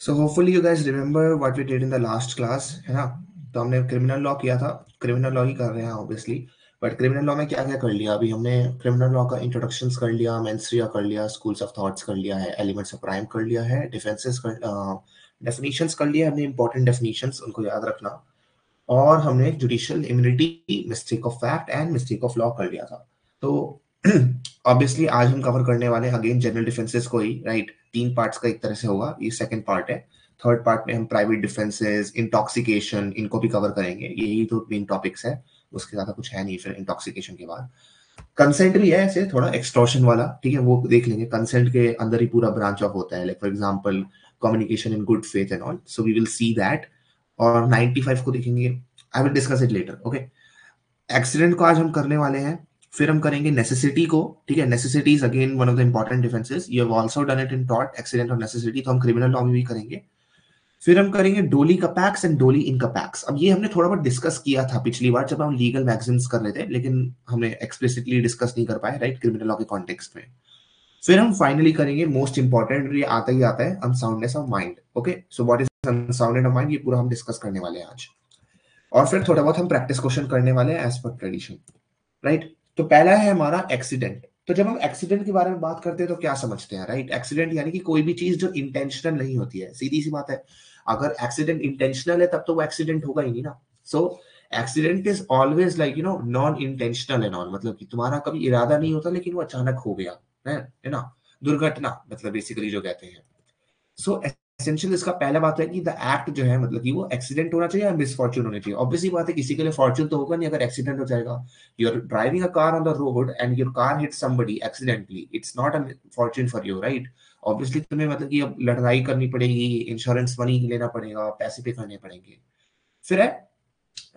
So hopefully you guys remember what we did in the last class, है ना? तो हमने क्रिमिनल लॉ किया था, क्रिमिनल लॉ ही कर रहे हैं ऑब्वियसली। बट क्रिमिनल लॉ में क्या क्या कर लिया? अभी हमने क्रिमिनल लॉ का इंट्रोडक्शंस कर लिया, मेंस rea कर लिया, स्कूल्स ऑफ थॉट्स कर लिया है, एलिमेंट्स ऑफ क्राइम कर लिया है, डिफेंसेस कर, डेफिनेशंस कर लिया है हमने, इंपॉर्टेंट डेफिनेशंस उनको याद रखना। और हमने judicial immunity, mistake of fact and mistake of law कर लिया था। तो ऑब्वियसली आज हम कवर करने वाले हैं अगेन जनरल डिफेंसेस को ही, राइट? तीन पार्ट्स का एक तरह से होगा, ये सेकंड पार्ट है। थर्ड पार्ट में हम प्राइवेट डिफेंसेस, इंटॉक्सिकेशन, इनको भी कवर करेंगे। यही तो मेन टॉपिक्स है, उसके ज्यादा कुछ है नहीं फिर इंटॉक्सिकेशन के बाद। कंसेंट भी है ऐसे थोड़ा एक्सटॉर्शन वाला, ठीक है, वो देख लेंगे। कंसेंट के अंदर ही पूरा ब्रांच ऑफ होता है, like for example communication in good faith and all, so we will see that. और 95 को देखेंगे, I will discuss it later, okay. Accident को आज हम करने वाले हैं, फिर हम करेंगे नेसेसिटी को, ठीक है। Necessity is again one of the important defences, you have also done it in taught, accident और नेसेसिटी, तो हम क्रिमिनल लॉ में भी करेंगे। फिर हम करेंगे डोली कपैक्स एंड डोली इनकपैक्स। अब ये हमने थोड़ा बहुत डिस्कस किया था पिछली बार जब हम लीगल मैगजीन्स कर रहे थे, लेकिन हमने एक्सप्लिसिटली डिस्कस नहीं कर पाए, राइट, क्रिमिनल लॉ के कॉन्टेक्स्ट में। फिर हम फाइनली करेंगे मोस्ट इंपॉर्टेंट, ये आता ही आता है, unsoundness of mind. Okay, so what is unsounded of mind, ये पूरा हम डिस्कस करने वाले हैं आज। और फिर थोड़ा बहुत हम प्रैक्टिस क्वेश्चन करने वाले हैं एज पर ट्रेडिशन, राइट? तो पहला है हमारा एक्सीडेंट। तो जब हम एक्सीडेंट के बारे में बात करते हैं तो क्या समझते हैं, राइट? एक्सीडेंट यानी कि कोई भी चीज जो इंटेंशनल नहीं होती है, सीधी सी बात है। अगर एक्सीडेंट इंटेंशनल है तब तो वो एक्सीडेंट होगा ही नहीं ना। So accident is always like non intentional and all, मतलब कि तुम्हारा कभी इरादा नहीं होता लेकिन वो अचानक हो गया है ना? दुर्घटना मतलब बेसिकली जो कहते हैं। सो एसेंशियल इसका पहला बात है कि द एक्ट जो है, मतलब कि वो एक्सीडेंट होना चाहिए या मिसफॉर्च्यून होनी चाहिए। ऑब्वियसली बात है, किसी के लिए फॉर्च्यून तो होगा नहीं अगर एक्सीडेंट हो जाएगा। You are driving a car on the road and your car hit somebody accidentally, it's not a fortune for you, right? Obviously तुम्हें मतलब कि अब लड़ाई करनी पड़ेगी, इंश्योरेंस मनी लेना पड़ेगा, पैसे पे करने पड़ेंगे। फिर है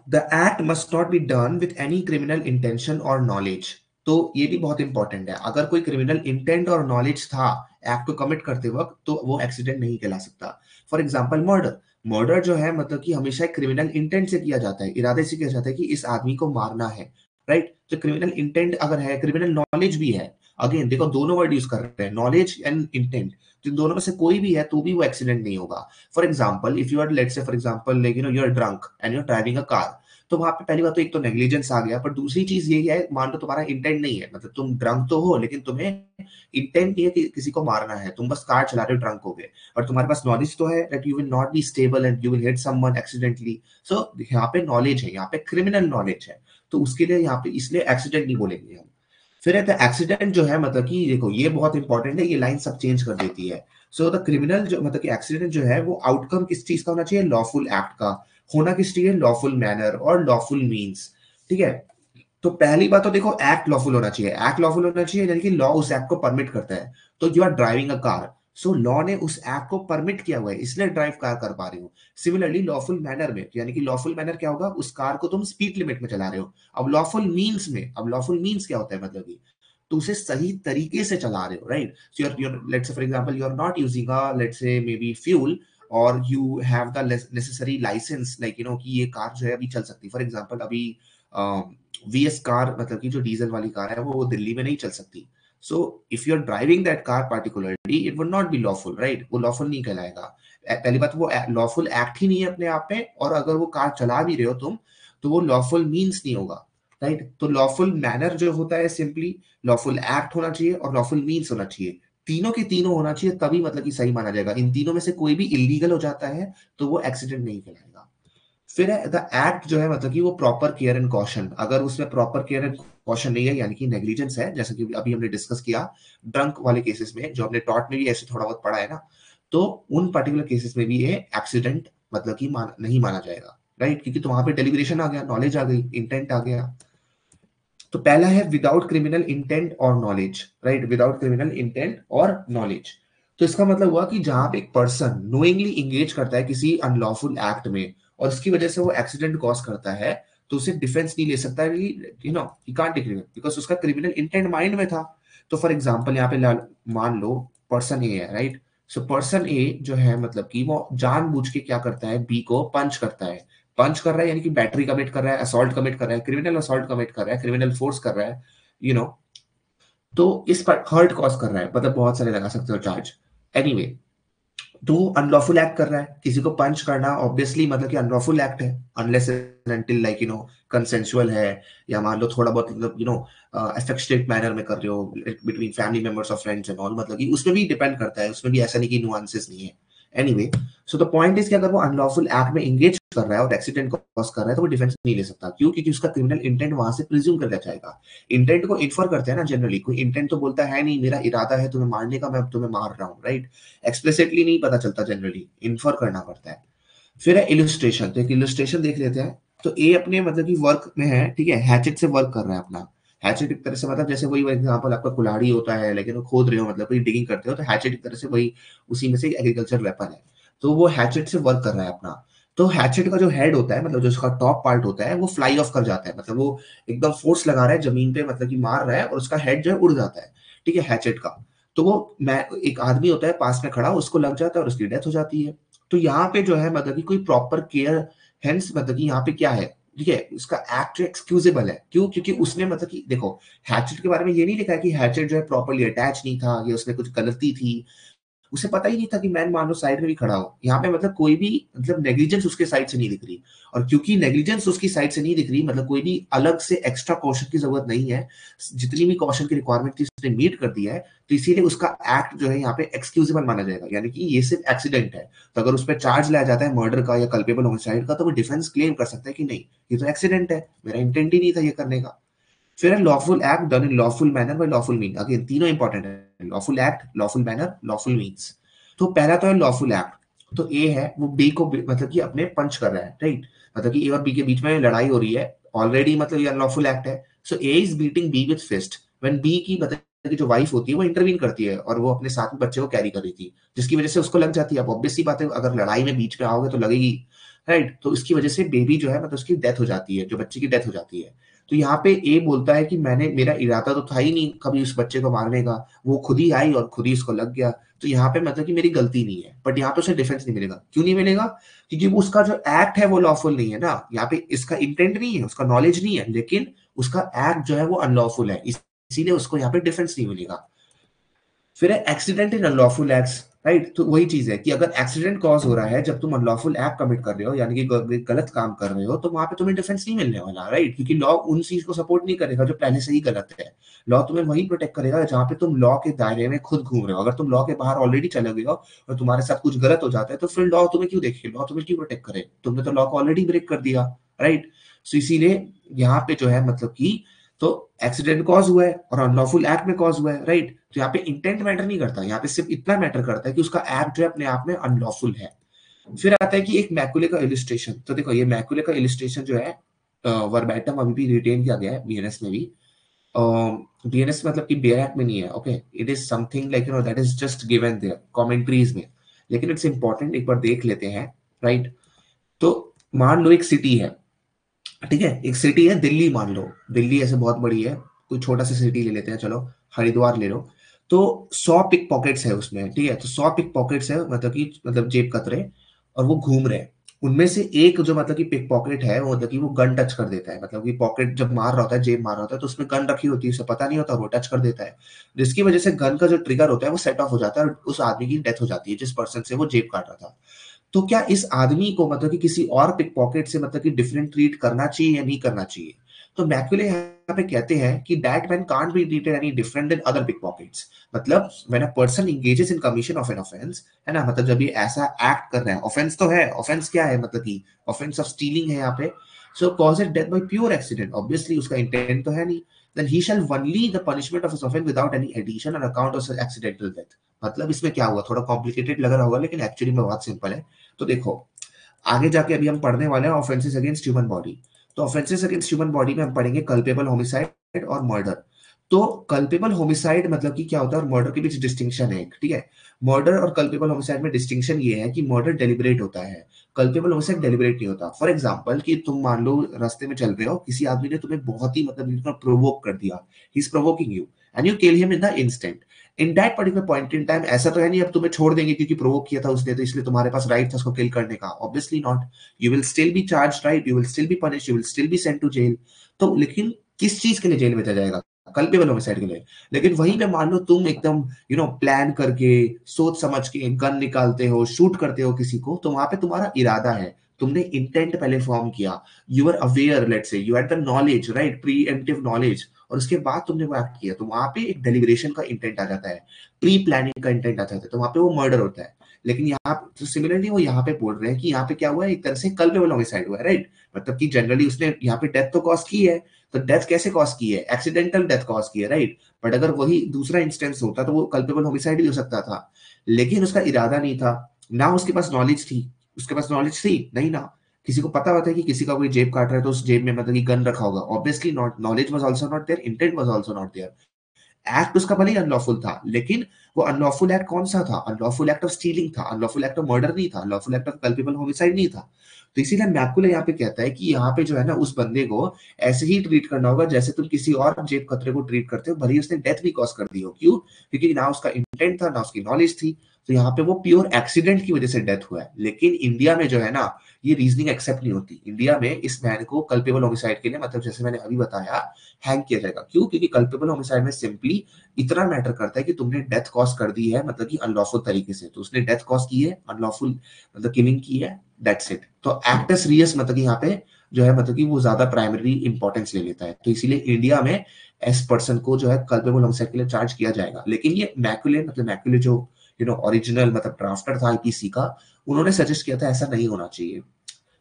the act must not be done with any criminal intention और नॉलेज। तो ये भी बहुत इंपॉर्टेंट है, अगर कोई क्रिमिनल इंटेंट और नॉलेज था एक्ट को कमिट करते वक्त तो वो एक्सीडेंट नहीं कहला सकता। फॉर एग्जाम्पल मर्डर, मर्डर जो है मतलब कि हमेशा क्रिमिनल इंटेंट से किया जाता है, इरादे से किया जाता है कि इस आदमी को मारना है, राइट? तो क्रिमिनल इंटेंट अगर है, क्रिमिनल नॉलेज भी है, अगेन देखो दोनों वर्ड यूज कर रहे हैं, नॉलेज एंड इंटेंट, तो इन दोनों में से कोई भी है तो भी वो एक्सीडेंट नहीं होगा। For example if you are, let's say for example like you are drunk and you are driving a car, तो वहां पे पहली बात तो एक तो नेग्लिजेंस आ गया, पर दूसरी चीज ये है, मान लो तुम्हारा इंटेंट नहीं है, मतलब तुम ड्रंक तो हो लेकिन तुम्हें इंटेंट नहीं है कि किसी को मारना है, तुम बस कार चला रहे हो ड्रंक हो गए, और तुम्हारे पास नॉलेज तो है that you will not be stable and you will hit someone accidentally. So यहाँ पे नॉलेज है, यहाँ पे क्रिमिनल नॉलेज है, तो उसके लिए यहाँ पे इसलिए एक्सीडेंट नहीं बोलेंगे हम। फिर है द एक्सीडेंट जो है, मतलब कि देखो ये बहुत इंपॉर्टेंट है, ये लाइन सब चेंज कर देती है। सो द क्रिमिनल जो मतलब कि एक्सीडेंट जो है वो आउटकम किस चीज का होना चाहिए, लॉफुल एक्ट का होना किस चाहिए, लॉफुल मैनर और लॉफुल मीन्स, ठीक है। तो पहली बात तो देखो एक्ट लॉफुल होना चाहिए, एक्ट लॉफुल होना चाहिए यानी कि लॉ उस एक्ट को परमिट करता है। तो you are driving a car, so law ने उस एक्ट को परमिट किया हुआ है इसलिए ड्राइव कार कर पा रही हूँ। सिमिलरली लॉफुल मैनर में, यानी कि लॉफुल मैनर क्या होगा, उस कार को तुम स्पीड लिमिट में चला रहे हो। अब लॉफुल मीन्स में, अब लॉफुल मीन्स क्या होता है, मतलब कि तो उसे सही तरीके से चला रहे हो, right? So your let's say for example you are not using a let's say may be fuel, और you have the necessary licence, like कि ये कार जो है अभी चल सकती है। फॉर एग्जांपल अभी वीएस कार, मतलब कि जो डीजल वाली कार है वो दिल्ली में नहीं चल सकती। So if you are driving that car particularly it would not be lawful, right? वो लॉफुल नहीं कहलाएगा। पहली बात वो लॉफुल एक्ट ही नहीं है अपने आप में, और अगर वो कार चला भी रहे हो तुम तो वो लॉफुल मीन्स नहीं होगा, राइट? तो लॉफुल मैनर जो होता है सिंपली लॉफुल एक्ट होना चाहिए और लॉफुल मीन्स होना चाहिए, तीनों के तीनों होना चाहिए, तभी मतलब कि सही माना जाएगा। इन तीनों में से कोई भी इलीगल हो जाता है तो वो एक्सीडेंट नहीं कहलाएगा। फिर है द एक्ट जो है, मतलब कि वो प्रॉपर केयर एंड कॉशन, अगर उसमें प्रॉपर केयर एंड कॉशन नहीं है यानी कि नेग्लिजेंस है, जैसा कि अभी हमने डिस्कस किया ड्रंक वाले केसेस में, जो हमने टॉट में भी ऐसे थोड़ा बहुत पढ़ा है ना, तो उन पर्टिकुलर केसेस में भी ये एक्सीडेंट मतलब कि नहीं माना जाएगा, राइट? क्योंकि तो वहां पे डेलिब्रेशन आ गया, नॉलेज आ गई, इंटेंट आ गया। तो पहला है विदाउट क्रिमिनल इंटेंट और knowledge, right? Without criminal intent और नॉलेज। तो इसका मतलब हुआ कि जहां पे एक पर्सन नोइंगली इंगेज करता है किसी अनलॉफुल एक्ट में और उसकी वजह से वो एक्सीडेंट कॉज करता है, तो उसे डिफेंस नहीं ले सकता है कि ही कांट टेक बिकॉज उसका क्रिमिनल इंटेंट माइंड में था। तो फॉर एग्जांपल यहाँ पे मान लो पर्सन ए है, राइट? सो पर्सन ए जो है मतलब कि वो जानबूझ के क्या करता है, बी को पंच करता है। पंच कर रहा है यानी कि बैटरी कमिट कर रहा है, असॉल्ट कमिट कर रहा है, क्रिमिनल असॉल्ट कमिट कर रहा है, क्रिमिनल फोर्स कर रहा है, यू you नो know, तो इस पर हर्ट कॉज कर रहा है, मतलब बहुत सारे लगा सकते हो चार्ज। एनीवे, तो अनलॉफुल एक्ट कर रहा है, किसी को पंच करना ऑब्वियसली मतलब कि अनलॉफुल एक्ट है, unless and until like consensual है, या मान लो थोड़ा बहुत मतलब अफेक्शनेट मैनर में कर रहे हो बिटवीन फैमिली मेंबर्स और फ्रेंड्स एंड ऑल, मतलब कि उसमें भी डिपेंड करता है, उसमें भी ऐसा नहीं कि नुआंसेस नहीं है। Anyway, so the point is कि अगर वो अनलॉफुल एक्ट में एंगेज कर रहा है और एक्सीडेंट कॉज कर रहा है तो वो डिफेंस नहीं ले सकता। क्यों? क्योंकि उसका क्रिमिनल इंटेंट वहां से प्रिज्यूम कर लिया जाएगा। इंटेंट को इन्फर करते हैं ना जनरली, कोई इंटेंट तो बोलता है नहीं मेरा इरादा है तुम्हें मारने का, मैं अब तुम्हें मार रहा हूँ, राइट? एक्सप्लिसिटली नहीं पता चलता, जनरली इन्फर करना पड़ता है। फिर है इलस्ट्रेशन, तो एक इलस्ट्रेशन देख लेते हैं। तो ए अपने मतलब कि वर्क में है, ठीक है, हैचेट से वर्क कर रहा है अपना। हैचेट एक तरह से मतलब जैसे वही एग्जांपल आपका कुल्हाड़ी होता है, लेकिन वो खोद रहे हो मतलब कोई डिगिंग करते हो, तो हैचेट एक तरह से वही उसी में से एग्रीकल्चर वेपन है। तो वो हैचेट से वर्क कर रहा है अपना। तो हैचेट का जो हेड होता है, मतलब जो उसका टॉप पार्ट होता है, वो फ्लाई ऑफ कर जाता है, मतलब वो एकदम फोर्स लगा रहा है जमीन पे, मतलब कि मार रहा है और उसका हेड जो है उड़ जाता है, ठीक है, हैचेट का। तो वो मैं एक आदमी होता है पास में खड़ा, उसको लग जाता है और उसकी डेथ हो जाती है। तो यहाँ पे जो है मतलब कि कोई प्रॉपर केयर, हेंस मतलब कि यहाँ पे क्या है, ठीक है, उसका एक्ट एक्सक्यूजेबल है। क्यों? क्योंकि उसने मतलब कि देखो, हैचेट के बारे में ये नहीं लिखा है कि हैचेट जो है प्रॉपर्ली अटैच नहीं था, या उसमें कुछ गलती थी, उसे पता ही नहीं था कि मैन मान लो साइड में भी खड़ा हो। यहाँ पे मतलब कोई भी मतलब नेग्लिजेंस उसके साइड से नहीं दिख रही। और क्योंकि नेग्लिजेंस उसकी साइड से नहीं दिख रही, मतलब कोई भी अलग से एक्स्ट्रा कॉशन की जरूरत नहीं है, जितनी भी कॉशन की रिक्वायरमेंट थी उसने मीट कर दिया है। तो इसीलिए उसका एक्ट जो है यहाँ पे एक्सक्यूजेबल माना जाएगा, यानी कि ये सिर्फ एक्सीडेंट है। तो अगर उस पर चार्ज लाया जाता है मर्डर का या कल्पेबल होमिसाइड का, तो वो डिफेंस क्लेम कर सकता है कि नहीं, ये तो एक्सीडेंट है, मेरा इंटेंट ही नहीं था ये करने का। फिर है lawful act done in lawful manner by lawful mean. Again तीनों इंपॉर्टेंट है, lawful act, lawful manner, lawful means. तो पहला तो है लॉफुल एक्ट। तो ए है वो बी को मतलब कि अपने पंच कर रहा है, राइट? मतलब कि ए और बी के बीच में लड़ाई हो रही है ऑलरेडी, मतलब ये अनलॉफुल एक्ट है। So A is beating B with fist when B की मतलब कि जो वाइफ होती है वो इंटरवीन करती है, और वो अपने साथ में बच्चे को कैरी कर रही थी, जिसकी वजह से उसको लग जाती है। अब ऑब्वियस सी बात है, अगर लड़ाई में बीच में आओगे तो लगेगी, राइट? तो इसकी वजह से बेबी जो है मतलब उसकी डेथ हो जाती है, जो बच्चे की डेथ हो जाती है। तो यहाँ पे ए बोलता है कि मैंने, मेरा इरादा तो था ही नहीं कभी उस बच्चे को मारने का, वो खुद ही आई और खुद ही उसको लग गया। तो यहाँ पे मतलब कि मेरी गलती नहीं है, बट यहाँ पे उसे डिफेंस नहीं मिलेगा। क्यों नहीं मिलेगा? क्योंकि वो उसका जो एक्ट है वो लॉफुल नहीं है ना, यहाँ पे इसका इंटेंट नहीं है, उसका नॉलेज नहीं है, लेकिन उसका एक्ट जो है वो अनलॉफुल है, इसीलिए उसको यहाँ पे डिफेंस नहीं मिलेगा। फिर है accident in unlawful acts, right? तो वही चीज है कि अगर एक्सीडेंट कॉज हो रहा है जब तुम अनलॉफुल एक्ट कमिट कर रहे हो, यानी कि गलत काम कर रहे हो, तो वहां पे तुम्हें डिफेंस नहीं मिलने वाला, राइट? क्योंकि लॉ उन चीज को सपोर्ट नहीं करेगा जो पहले से ही गलत है। लॉ तुम्हें वही प्रोटेक्ट करेगा जहां पे तुम लॉ के दायरे में खुद घूम रहे हो। अगर तुम लॉ के बाहर ऑलरेडी चले गए हो और तुम्हारे साथ कुछ गलत हो जाता है, तो फिर लॉ तुम्हें क्यों देखे, लॉ तुम्हें क्यों प्रोटेक्ट करे? तुमने तो लॉ को ऑलरेडी ब्रेक कर दिया, राइट? सो इसीलिए यहाँ पे जो है मतलब कि, तो एक्सीडेंट कॉज हुआ है और अनलॉफुल एक्ट में कॉज हुआ है, राइट? तो यहाँ पे इंटेंट मैटर नहीं करता, यहाँ पे सिर्फ इतना मैटर करता है कि उसका एक्ट जो है अपने आप में अनलॉफुल है। फिर आता है कि एक मैकुले का इलिस्ट्रेशन। तो देखो ये मैकुले का इलिस्ट्रेशन जो है वर्बैटम अभी भी रिटेन किया गया है बीएनएस में भी। बीएनएस मतलब कि बेयर एक्ट में नहीं है, okay? It is something like that is just given there commentaries में, लेकिन इट्स इंपॉर्टेंट, एक बार देख लेते हैं, राइट? तो मान लो एक सिटी है, ठीक है, एक सिटी है दिल्ली, मान लो दिल्ली ऐसे बहुत बड़ी है, कोई छोटा सा सिटी ले लेते हैं, चलो हरिद्वार ले लो। तो 100 पिक पॉकेट्स है उसमें, ठीक है, तो 100 पिक पॉकेट्स है, मतलब कि मतलब जेब कतरे, और वो घूम रहे हैं। उनमें से एक जो मतलब कि पिक पॉकेट है, वो मतलब कि वो गन टच कर देता है, मतलब कि पॉकेट जब मार रहा होता है, जेब मार रहा होता है, तो उसमें गन रखी होती है, उसे पता नहीं होता, वो टच कर देता है, जिसकी वजह से गन का जो ट्रिगर होता है वो सेट ऑफ हो जाता है और उस आदमी की डेथ हो जाती है जिस पर्सन से वो जेब काट रहा था। तो क्या इस आदमी को मतलब कि किसी और पिक पॉकेट से मतलब कि डिफरेंट ट्रीट करना चाहिए या नहीं करना चाहिए? तो मैक्यूले यहाँ पे कहते हैं कि that man can't be treated any different than other pickpockets. मतलब when a person engages in commission of an offence, है ना, मतलब जब ये ऐसा एक्ट कर रहा है, ऑफेंस तो है, ऑफेंस क्या है, मतलब कि ऑफेंस ऑफ स्टीलिंग है यहाँ पे। So caused death by pure accident, obviously उसका इंटेंट तो है नहीं, then he shall only the punishment of his offense without any addition on account of such accidental death। मतलब इसमें क्या हुआ, थोड़ा कॉम्प्लिकेटेड लग रहा होगा, लेकिन एक्चुअली में बहुत सिंपल है। तो देखो, आगे जाके अभी हम पढ़ने वाले हैं ऑफेंसेस अगेंस्ट ह्यूमन बॉडी। तो ऑफेंसेस अगेंस्ट ह्यूमन बॉडी में हम पढ़ेंगे कल्पेबल होमिसाइड और मर्डर। तो कल्पेबल होमिसाइड मतलब कि क्या होता है, और मर्डर के बीच डिस्टिंक्शन है, ठीक है? मर्डर और कल्पेबल होमिसाइड में डिस्टिंक्शन ये है कि मर्डर डेलिबरेट होता है, कल्पेबल होमिसाइड डेलिबरेट नहीं होता। फॉर एग्जांपल कि तुम मान लो रास्ते में चल रहे हो, किसी आदमी ने तुम्हें बहुत ही मतलब प्रोवोक कर दिया, he is provoking you and you kill him in the instant, in that particular point in time. ऐसा तो है नहीं अब तुम्हें छोड़ देंगे क्योंकि प्रोवोक किया था उसने, तो इसलिए तुम्हारे पास राइट था उसको किल करने का, obviously not. You will still be charge, right? You will still be punish, you will still be sent to jail. तो लेकिन किस चीज के लिए जेल भेजा जाएगा? कल्पेबल होमिसाइड के लिए। लेकिन वहीं पे मान लो तुम एकदम प्लान करके सोच समझ के गन निकालते हो, शूट करते हो किसी को, तो वहां पे तुम्हारा इरादा है, तुमने इंटेंट पहले फॉर्म किया, you are aware, let's say you had the knowledge, right, preemptive knowledge, और उसके बाद तुमने वो एक्ट किया, तो वहां पे एक डेलिब्रेशन का इंटेंट आ जाता है, प्री प्लानिंग का इंटेंट आ जाता है, तो वहां पे वो मर्डर होता है। लेकिन यहाँ तो सिमिलरली वो यहाँ पे बोल रहे हैं कि यहाँ पे क्या हुआ है, एक तरह से कल्पेबल होमिसाइड हुआ है, राइट, मतलब कि जनरली उसने यहाँ पे डेथ तो कॉज की है, तो डेथ कैसे कॉज की है, एक्सीडेंटल डेथ कॉज की है, राइट, बट अगर वही दूसरा इंस्टेंस होता तो वो कल्पेबल होमिसाइड भी हो सकता था, लेकिन उसका इरादा नहीं था, ना उसके पास नॉलेज थी, उसके पास नॉलेज थी नहीं ना, किसी को पता होता है कि किसी का कोई जेब काट रहा है तो उस जेब में मतलब कि गन रखा होगा, obviously not, knowledge was also not there, intent was also not there, act उसका भले ही अनलॉफुल था, लेकिन वो अनलॉफुल एक्ट कौन सा था, अनलॉफुल एक्ट ऑफ स्टीलिंग था, अनलॉफुल एक्ट ऑफ मर्डर नहीं था, unlawful act of culpable homicide नहीं था। तो इसीलिए मैकुले यहाँ पे कहता है कि यहाँ पे जो है ना उस बंदे को ऐसे ही ट्रीट करना होगा जैसे तुम किसी और जेब खतरे को ट्रीट करते हो, भले ही उसने डेथ भी कॉज कर दी हो, क्यों, क्योंकि ना उसका इंटेंट था ना उसकी नॉलेज थी, तो यहाँ पे वो प्योर एक्सीडेंट की वजह से डेथ हुआ है। लेकिन इंडिया में जो है ना ये रीजनिंग एक्सेप्ट नहीं होती, इंडिया में इस मैन को कल्पेबल होमिसाइड के लिए, मतलब जैसे मैंने अभी बताया, हैंग किया जाएगा, क्यों, क्योंकि कल्पेबल होमिसाइड में सिंपली इतना मैटर करता है कि तुमने डेथ कॉज कर दी है, मतलब कि अनलॉफुल तरीके से, तो उसने डेथ कॉज की है, अनलॉफुल मतलब किलिंग की है, दैट्स इट। तो एक्टस रियस मतलब कि यहाँ पे जो है मतलब कि वो ज्यादा प्राइमरी इंपॉर्टेंस ले लेता है, तो इसीलिए इंडिया में एस पर्सन को जो है कल्पेबल होमिसाइड के लिए चार्ज किया जाएगा। लेकिन ये मैकुले मतलब मैकुले जो ओरिजिनल मतलब ड्राफ्टर था आईपीसी का, उन्होंने सजेस्ट किया था ऐसा नहीं होना चाहिए।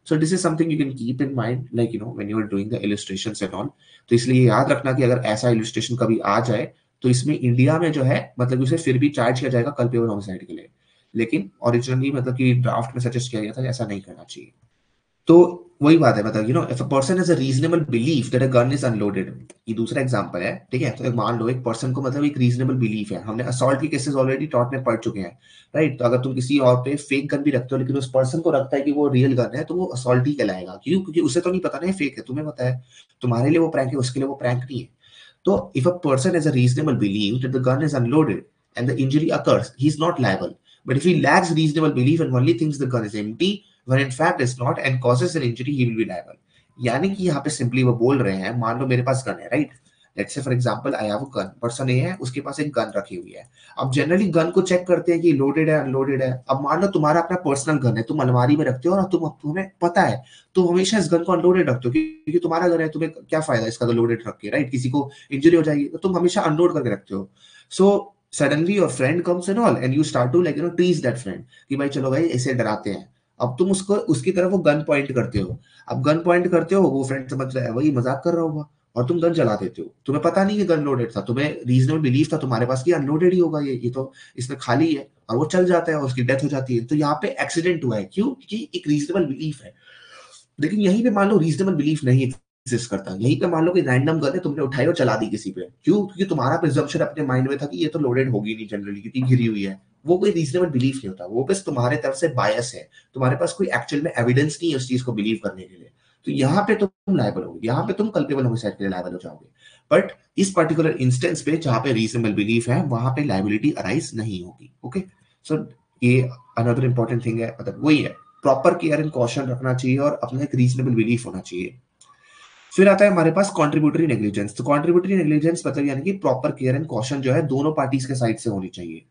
So this is something you can keep in mind, like when you are doing the illustrations and all. तो इसलिए याद रखना कि अगर ऐसा illustration कभी आ जाए तो इसमें इंडिया में जो है मतलब उसे फिर भी चार्ज किया जाएगा कल्पेबल होमिसाइड के लिए, लेकिन ओरिजिनली मतलब कि ड्राफ्ट में सजेस्ट किया गया था ऐसा नहीं करना चाहिए। तो वही बात है, मतलब if a person has a reasonable belief that a gun is unloaded, ये दूसरा एग्जांपल है, ठीक है, तो एक मान लो एक पर्सन को मतलब एक रीजनेबल बिलीफ है, हमने असॉल्ट के केसेस ऑलरेडी टॉट में पढ़ चुके हैं, राइट, तो अगर तुम किसी और पे फेक गन भी रखते हो लेकिन उस पर्सन को लगता है कि वो रियल गन है तो वो असॉल्ट ही कहलाएगा, क्यों, क्योंकि उसे तो नहीं पता ना फेक है, तुम्हें पता है, तुम्हारे लिए वो प्रैंक है, उसके लिए वो प्रैंक नहीं है। तो if a person has a reasonable belief that the gun is unloaded and the injury occurs, he is not liable, but if he lakhs reasonable belief and only thinks the gun is empty when in fact is not and causes an injury, he will be liable। यानी कि यहाँ पे simply वो बोल रहे हैं, मान लो मेरे पास गन है, right, let's say for example I have a gun, person A है, उसके पास एक गन रखी हुई है। अब जनरली गन को चेक करते हैं कि लोडेड है अनलोडेड है। अब मान लो तुम्हारा अपना पर्सनल गन है, तुम अलमारी में रखते हो और तुम्हें पता है, तुम हमेशा इस गन को अनलोडेड रखते हो क्योंकि तुम्हारा गन है, तुम्हें क्या फायदा इसका लोडेड रख के, राइट, किसी को इंजरी हो जाएगी तो तुम हमेशा अनलोड करके रखते हो। So suddenly your friend comes and all and you start to like tease that friend कि भाई चलो भाई ऐसे डराते हैं। अब तुम उसको उसकी तरफ वो गन पॉइंट करते हो, अब गन पॉइंट करते हो, वो फ्रेंड समझ रहा है वही मजाक कर रहा होगा और तुम गन चला देते हो, तुम्हें पता नहीं कि गन लोडेड था, तुम्हें रीजनेबल बिलीफ था तुम्हारे पास कि अनलोडेड ही होगा, ये तो इसमें खाली है, और वो चल जाता है और उसकी डेथ हो जाती है। तो यहाँ पे एक्सीडेंट हुआ है, क्यों, क्योंकि एक रीजनेबल बिलीफ है। लेकिन यहीं पे मान लो रीजनेबल बिलीफ नहीं एग्जिस्ट करता, यहीं पे मान लो कि रैंडम गन है, तुमने उठाई और चला दी किसी पे, क्यों, क्योंकि तुम्हारा प्रिजम्पशन अपने माइंड में था कि ये तो लोडेड होगी नहीं जनरली क्योंकि घिरी हुई है। वो कोई रीजनेबल बिलीफ नहीं होता, वो बस तुम्हारे तरफ से बायस है, तुम्हारे पास कोई एक्चुअल में एविडेंस नहीं है उस चीज को बिलीव करने के लिए। तो यहाँ पे तुम लायबल होगे, यहाँ पे तुम कल्पेबल होमिसाइड के लिए लायबल हो जाओगे। बट इस पर्टिकुलर इंस्टेंस पे जहाँ पे रीजनेबल बिलीफ है वहां पे लायबिलिटी अराइज नहीं होगी। ओके, सो ये अनदर इंपॉर्टेंट थिंग है, मतलब वही है, प्रॉपर केयर एंड कॉशन रखना चाहिए और अपना एक रीजनेबल बिलीफ होना चाहिए। फिर आता है हमारे पास कॉन्ट्रीब्यूटरी नेग्लिजेंस। तो कॉन्ट्रीब्यूटरी नेग्लिजेंस मतलब यानी कि प्रॉपर केयर एंड कॉशन जो है दोनों पार्टीज के साइड से होनी चाहिए।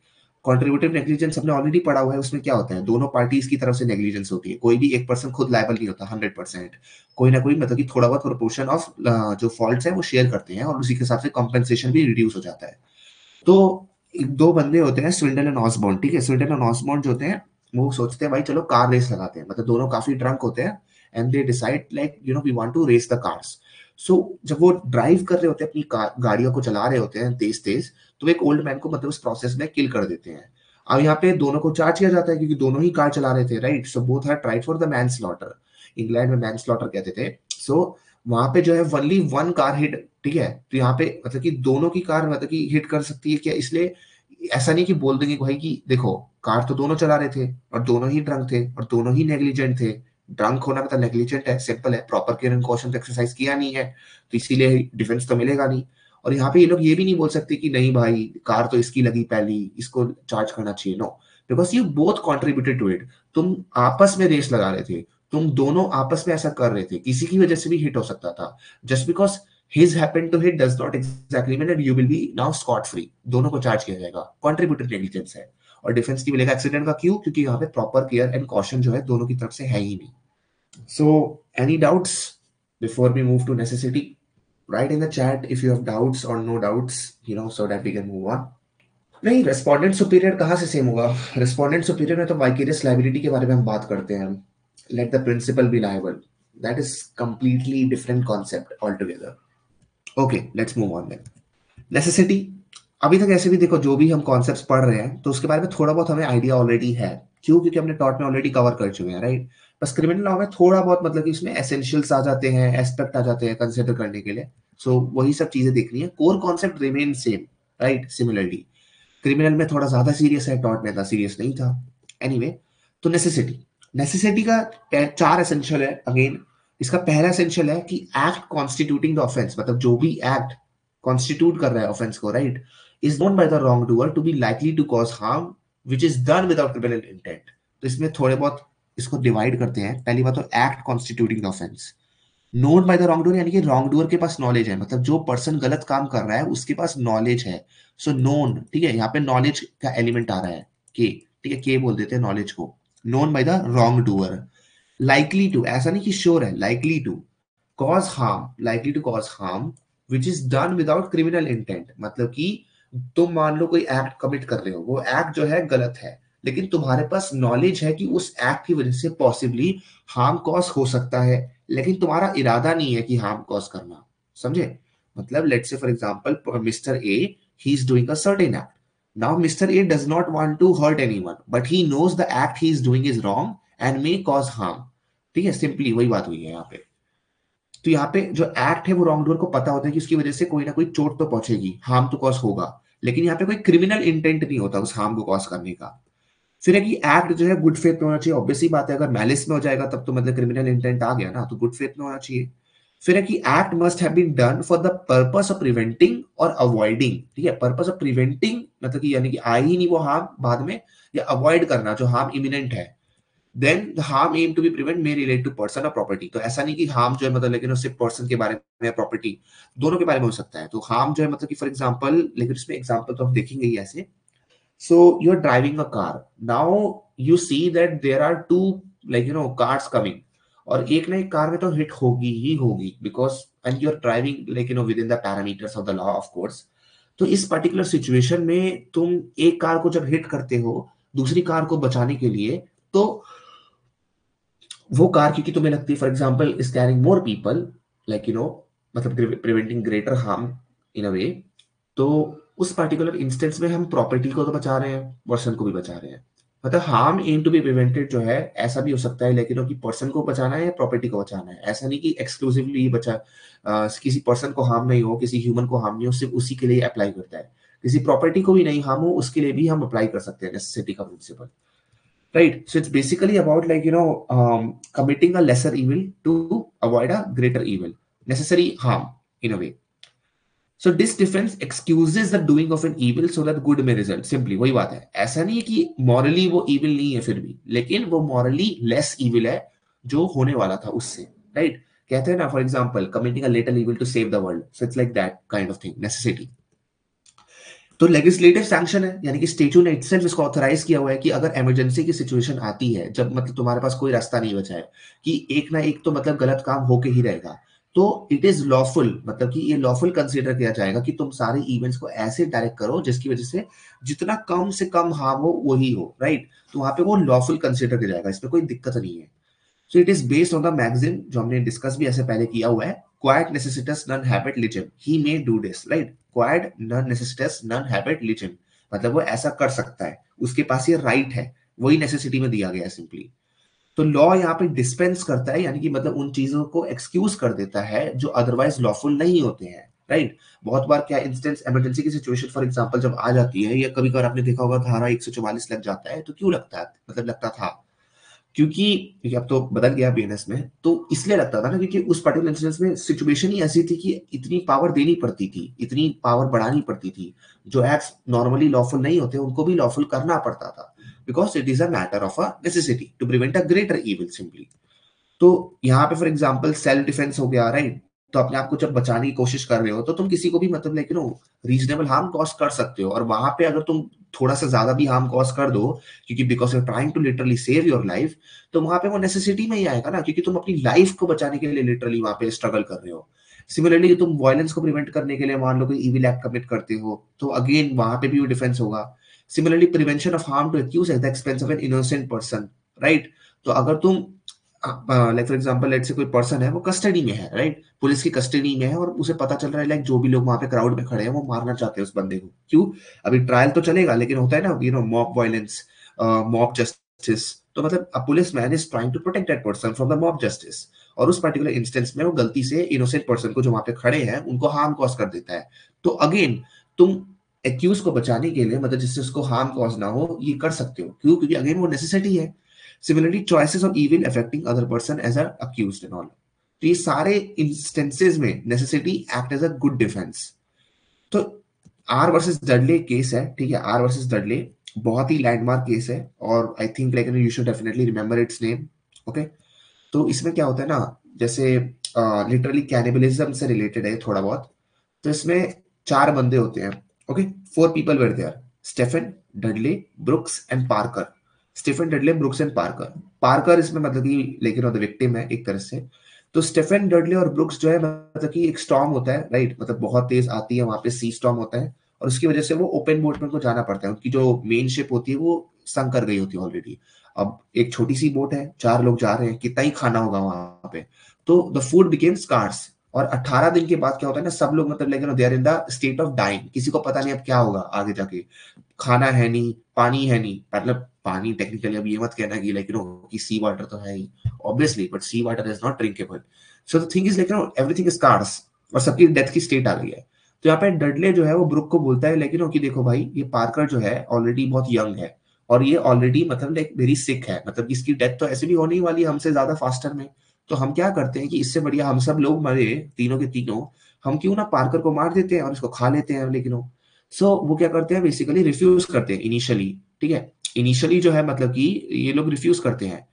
कॉन्ट्रीब्यूटिव नेग्लिजेंस हमने ऑलरेडी पढ़ा हुआ है, उसमें क्या होता है, दोनों पार्टीज की तरफ से नेग्लिजेंस होती है, कोई भी एक पर्सन खुद लायबल नहीं होता 100%, कोई ना कोई मतलब कि थोड़ा बहुत प्रोपोर्शन ऑफ जो फॉल्ट्स है वो शेयर करते हैं और उसी के हिसाब से कॉम्पेंसेशन भी रिड्यूस हो जाता है। तो दो बंदे होते हैं स्विंडल एंड ऑसबॉर्न, ठीक है, स्विंडल एंड ऑसबॉर्न जो होते हैं वो सोचते हैं भाई चलो कार रेस लगाते हैं, मतलब दोनों काफी ड्रंक होते हैं and they decide like we want to race the cars. So जब वो ड्राइव कर रहे होते हैं अपनी गाड़ियों को चला रहे होते हैं तेज तेज, तो एक ओल्ड मैन को मतलब उस प्रोसेस में किल कर देते हैं। अब यहाँ पे दोनों को चार्ज किया जाता है क्योंकि दोनों ही कार चला रहे थे, right, so both are tried for the manslaughter. England में मैन स्लॉटर कहते थे। सो वहां पे जो है ओनली वन कार हिट, ठीक है, तो यहाँ पे मतलब कि दोनों की कार मतलब कि हिट कर सकती है क्या, इसलिए ऐसा नहीं कि बोल देंगे भाई कि देखो कार तो दोनों चला रहे थे और दोनों ही ड्रंक थे और दोनों ही नेग्लिजेंट थे। ड्रंक होना मतलब नेग्लिजेंट है, सिंपल है, प्रॉपर केयर एंड कॉशन तो एक्सरसाइज किया नहीं है, तो इसीलिए डिफेंस तो मिलेगा नहीं। और यहाँ पे ये लोग ये भी नहीं बोल सकते कि नहीं भाई कार तो इसकी लगी पहली, इसको चार्ज करना चाहिए, no, because you both contributed to it. तुम आपस में रेस लगा रहे थे, तुम दोनों आपस में ऐसा कर रहे थे, किसी की वजह से भी हिट हो सकता था। Just because his happen to hit does not exactly mean that you will be now scot free, दोनों को चार्ज किया जाएगा, कॉन्ट्रीब्यूटेड नेग्लिजेंस है। और डिफेंस की मिलेगा एक्सीडेंट का, क्यों? क्योंकि यहाँ पे प्रॉपर केयर एंड कॉशन जो है दोनों की तरफ से है ही नहीं। So any doubts before we move to necessity? Right in the chat if you have doubts और no doubts, you know, so that we can move on. नहीं, रेस्पोंडेंट सुपीरियर कहाँ से सेम होगा? रेस्पोंडेंट सुपीरियर में तो vicarious liability के बारे में हम बात करते हैं, let the principal be liable, that is completely different concept all together. Okay, let's move on then. Necessity, अभी तक ऐसे भी देखो जो भी हम कॉन्सेप्ट्स पढ़ रहे हैं तो उसके बारे में थोड़ा बहुत हमें आइडिया ऑलरेडी है, क्यों? क्योंकि हमने टॉट में ऑलरेडी कवर कर चुके हैं, राइट? बस क्रिमिनल लॉ में थोड़ा बहुत मतलब कि इसमें एसेंशियल्स आ जाते हैं, एस्पेक्ट आ जाते हैं कंसिडर करने के लिए। सो वही सब चीजें देखनी है, core concept remain same, right? Similarly criminal में थोड़ा ज्यादा सीरियस है, टॉट में इतना सीरियस नहीं था। एनीवे, तो नेसेसिटी, नेसेसिटी का 4 एसेंशियल है। अगेन, इसका पहला एसेंशियल है कि एक्ट कॉन्स्टिट्यूटिंग द ऑफेंस, मतलब जो भी एक्ट कॉन्स्टिट्यूट कर रहा है ऑफेंस को, right, is known by the wrongdoer to be likely to cause harm which is done without criminal intent. तो इसमें थोड़े बहुत इसको डिवाइड करते हैं। पहली बात तो act constituting the offence, known by the wrong doer, यानी कि रॉन्ग डूअर के पास नॉलेज है, मतलब जो पर्सन गलत काम कर रहा है उसके पास नॉलेज है। सो नोन, ठीक है, यहाँ पे नॉलेज का एलिमेंट आ रहा है के, ठीक है, के बोल देते हैं नॉलेज को। Known by the wrongdoer, likely to, ऐसा नहीं कि श्योर है, likely to cause harm, likely to cause harm which is done without criminal intent, मतलब कि तुम मान लो कोई एक्ट कमिट कर रहे हो, वो एक्ट जो है गलत है, लेकिन तुम्हारे पास नॉलेज है कि उस एक्ट की वजह से पॉसिबली हार्म कॉज हो सकता है, लेकिन तुम्हारा इरादा नहीं है कि हार्म कॉज करना। समझे? मतलब let's say for example mister A, he is doing a certain act. Now mister A does not want to hurt anyone, but he knows the act he is doing is wrong and may cause harm. ठीक है, simply वही बात हुई है यहाँ पे। तो यहाँ पे जो एक्ट है वो रॉन्ग डूअर को पता होता है कि उसकी वजह से कोई ना कोई चोट तो पहुंचेगी, हार्म तो कॉज होगा, लेकिन यहाँ पे कोई क्रिमिनल इंटेंट नहीं होता उस हार्म को कॉज करने का। फिर है कि एक्ट जो है गुड फेथ में होना चाहिए, ऑब्वियसली बात है, अगर मैलिस में हो जाएगा तब तो मतलब क्रिमिनल इंटेंट आ गया ना, तो गुड फेथ में होना चाहिए। फिर है कि act must have been done for the purpose of preventing और अवॉइडिंग, ठीक है, पर्पस ऑफ प्रिवेंटिंग मतलब कि यानी कि आए ही नहीं वो हार्म बाद में, या अवॉइड करना जो हार्म इमिनेंट है। Then the harm aim to be prevent may relate to person और प्रॉपर्टी, तो ऐसा नहीं कि हार्म जो है मतलब लेकिन उससे पर्सन के बारे में, प्रॉपर्टी, दोनों के बारे में हो सकता है। तो हार्म जो है मतलब कि फॉर एग्जांपल, लेकिन इसमें एग्जांपल तो हम देखेंगे ही ऐसे। So you're driving a car. Now you see that there are two, like, you know, cars coming. और एक ना एक कार में तो हिट होगी ही होगी, because and you are driving like you know within the parameters of the law of course. तो इस पर्टिकुलर सिचुएशन में तुम एक कार को जब हिट करते हो दूसरी कार को बचाने के लिए, तो वो कार क्योंकि तुम्हें लगती है for example is carrying more people, like you no, मतलब preventing greater harm in a वे, तो उस पर्टिकुलर इंस्टेंस में हम प्रॉपर्टी को तो बचा रहे हैं, पर्सन को भी बचा रहे हैं। मतलब harm aim to be prevented जो है ऐसा भी हो सकता है, लेकिन कि पर्सन को बचाना है या प्रॉपर्टी को बचाना है, ऐसा नहीं कि एक्सक्लूसिवली बचा किसी पर्सन को हार्म नहीं हो, किसी ह्यूमन को हार्म नहीं हो, सिर्फ उसी के लिए अप्लाई करता है। किसी प्रॉपर्टी को भी नहीं हार्म हो उसके लिए भी हम अप्लाई कर सकते हैं नेसेसिटी का principal, right? So it's basically about like, you know, committing a lesser evil to avoid a greater evil, necessary harm in a way. So this defense excuses the doing of an evil so that good may result. Simply वही बात है, ऐसा नहीं है कि morally वो evil नहीं है फिर भी, लेकिन वो morally less evil है जो होने वाला था उससे, right? कहते हैं ना, for example, committing a little evil to save the world. So it's like that kind of thing, necessity. तो लेजिस्लेटिव सैंक्शन है, यानी कि स्टेट्यूट ने इटसेल्फ इसको ऑथराइज किया हुआ है कि अगर इमरजेंसी की सिचुएशन आती है, जब मतलब तुम्हारे पास कोई रास्ता नहीं बचा है कि एक ना एक तो मतलब गलत काम होके ही रहेगा, तो इट इज लॉफुल, मतलब कि ये लॉफुल कंसीडर किया जाएगा कि तुम सारे इवेंट्स को ऐसे डायरेक्ट करो जिसकी वजह से जितना कम से कम हार्म हो वही हो, राइट? तो वहां पे वो लॉफुल कंसीडर किया जाएगा, इसमें कोई दिक्कत नहीं है। So it is based on the magazine जो हमने डिस्कस भी ऐसे पहले किया हुआ है, क्वाइट नेसेसिटस नॉन हैबिट लिजिम, he may do this, right? क्वाइट नॉन नेसेसिटस नॉन हैबिट लिजिम, मतलब वो ऐसा कर सकता है, उसके पास ये राइट है, वही नेसेसिटी में दिया गया है सिंपली। तो लॉ यहाँ पे डिस्पेंस करता है, यानी कि मतलब उन चीजों को एक्सक्यूज कर देता है जो अदरवाइज लॉफुल नहीं होते हैं, राइट? बहुत बार क्या इंस्टेंस इमरजेंसी की सिचुएशन फॉर एग्जांपल जब आ जाती है, या कभी कभार आपने देखा होगा धारा 144 लग जाता है, तो क्यों लगता है? मतलब लगता था क्योंकि अब तो बदल गया बीएनएस में, तो इसलिए लगता था ना क्योंकि उस पर्टिकुलर इंस्टेंस में सिचुएशन ही ऐसी थी कि इतनी पावर देनी पड़ती थी, इतनी पावर बढ़ानी पड़ती थी, जो एक्ट्स नॉर्मली लॉफुल नहीं होते उनको भी लॉफुल करना पड़ता था, because it is a matter of a necessity to prevent a greater evil simply. तो यहाँ पे फॉर एग्जांपल सेल्फ डिफेंस हो गया, राइट? तो अपने आप को जब बचाने की कोशिश कर रहे हो तो तुम किसी को भी मतलब लाइक रीजनेबल हार्म कॉज कर सकते हो। और वहां पे अगर तुम थोड़ा सा ज्यादा भी हार्म कॉज कर दो, क्योंकि because you are trying to literally save your life, तो वहां पे वो नेसेसिटी में ही आएगा ना, क्योंकि तुम अपनी लाइफ को बचाने के लिए लिटरली वहां पे स्ट्रगल कर रहे हो। सिमिलरली तुम वायलेंस को प्रिवेंट करने के लिए मान लो कोई इविल एक्ट कमिट करते हो, तो अगेन वहां पे भी वो डिफेंस होगा। Similarly prevention of harm to accuse at the expense of an innocent person, right. तो अगर तुम like for example let's say कोई पर्सन है वो कस्टडी में है, राइट, पुलिस की कस्टडी में है, और उसे पता चल रहा है लाइक जो भी लोग वहां पे क्राउड में खड़े हैं वो मारना चाहते हैं उस बंदे को। क्यों? अभी ट्रायल तो चलेगा, लेकिन होता है ना मॉब वायलेंस, मॉब जस्टिस। तो मतलब a policeman is trying to protect that person from the mob justice, और उस पर्टिकुलर इंस्टेंस में वो गलती से इनोसेंट पर्सन को जो वहां पे खड़े हैं उनको हार्म कॉज कर देता है। तो अगेन तुम एक्यूज को बचाने के लिए मतलब जिससे उसको हार्म कॉज ना हो ये कर सकते हो। क्यों? क्योंकि अगेन वो नेसेसिटी है। Similarly choices of evil affecting other person as a accused and all, तो ये सारे इंस्टेंसेस में necessity act as a good defence. तो आर वर्सेस डडले केस है, ठीक है, आर वर्सेस डडले बहुत ही लैंडमार्क केस है, और आई think like you should definitely remember it's name. Okay, तो इसमें क्या होता है ना, जैसे लिटरली कैनिबलिज्म से रिलेटेड है थोड़ा बहुत। तो इसमें चार बंदे होते हैं। Okay, four people were there, Stephen, Dudley, Brooks and Parker. Stephen, Dudley, Brooks and Parker. Parker इसमें मतलब कि लेकिन द विक्टिम है एक तरह से। तो स्टेफन, डडले और ब्रुक्स जो है मतलब कि एक स्टॉर्म होता है, राइट, मतलब बहुत तेज आती है वहां पे, सी स्टॉर्म होता है, और उसकी वजह से वो ओपन बोट में उनको जाना पड़ता है। उनकी जो मेन शिप होती है वो संक कर गई होती है ऑलरेडी। अब एक छोटी सी बोट है, चार लोग जा रहे हैं, कितना ही खाना होगा वहां पे। तो द फूड बिकेम स्कार्स, और 18 दिन के बाद क्या होता है ना, सब लोग मतलब लेकिन they are in the state of dying, किसी को पता नहीं अब क्या होगा आगे जाके। खाना है नहीं, पानी है नहीं, मतलब पानी टेक्निकली अब ये मत कहना कि लाइक कि सी वाटर तो है ही obviously, but sea water is not drinkable. So the thing is like everything is scarce, और सबकी डेथ की स्टेट आ गई है। तो यहाँ पे डडले जो है वो ब्रुक को बोलता है लेकिन कि देखो भाई, ये पार्कर जो है ऑलरेडी बहुत यंग है, और ये ऑलरेडी मतलब लाइक वेरी सिक है, मतलब इसकी डेथ तो ऐसे भी होने ही वाली है हमसे ज्यादा फास्टर में। तो हम क्या करते हैं कि इससे बढ़िया हम सब लोग मरे, तीनों के तीनों, हम क्यों ना पार्कर को मार देते हैं और इसको खा लेते हैं। लेकिन वो क्या करते हैं, बेसिकली रिफ्यूज करते हैं इनिशियली। ठीक है, इनिशियली जो है मतलब कि ये लोग रिफ्यूज करते हैं,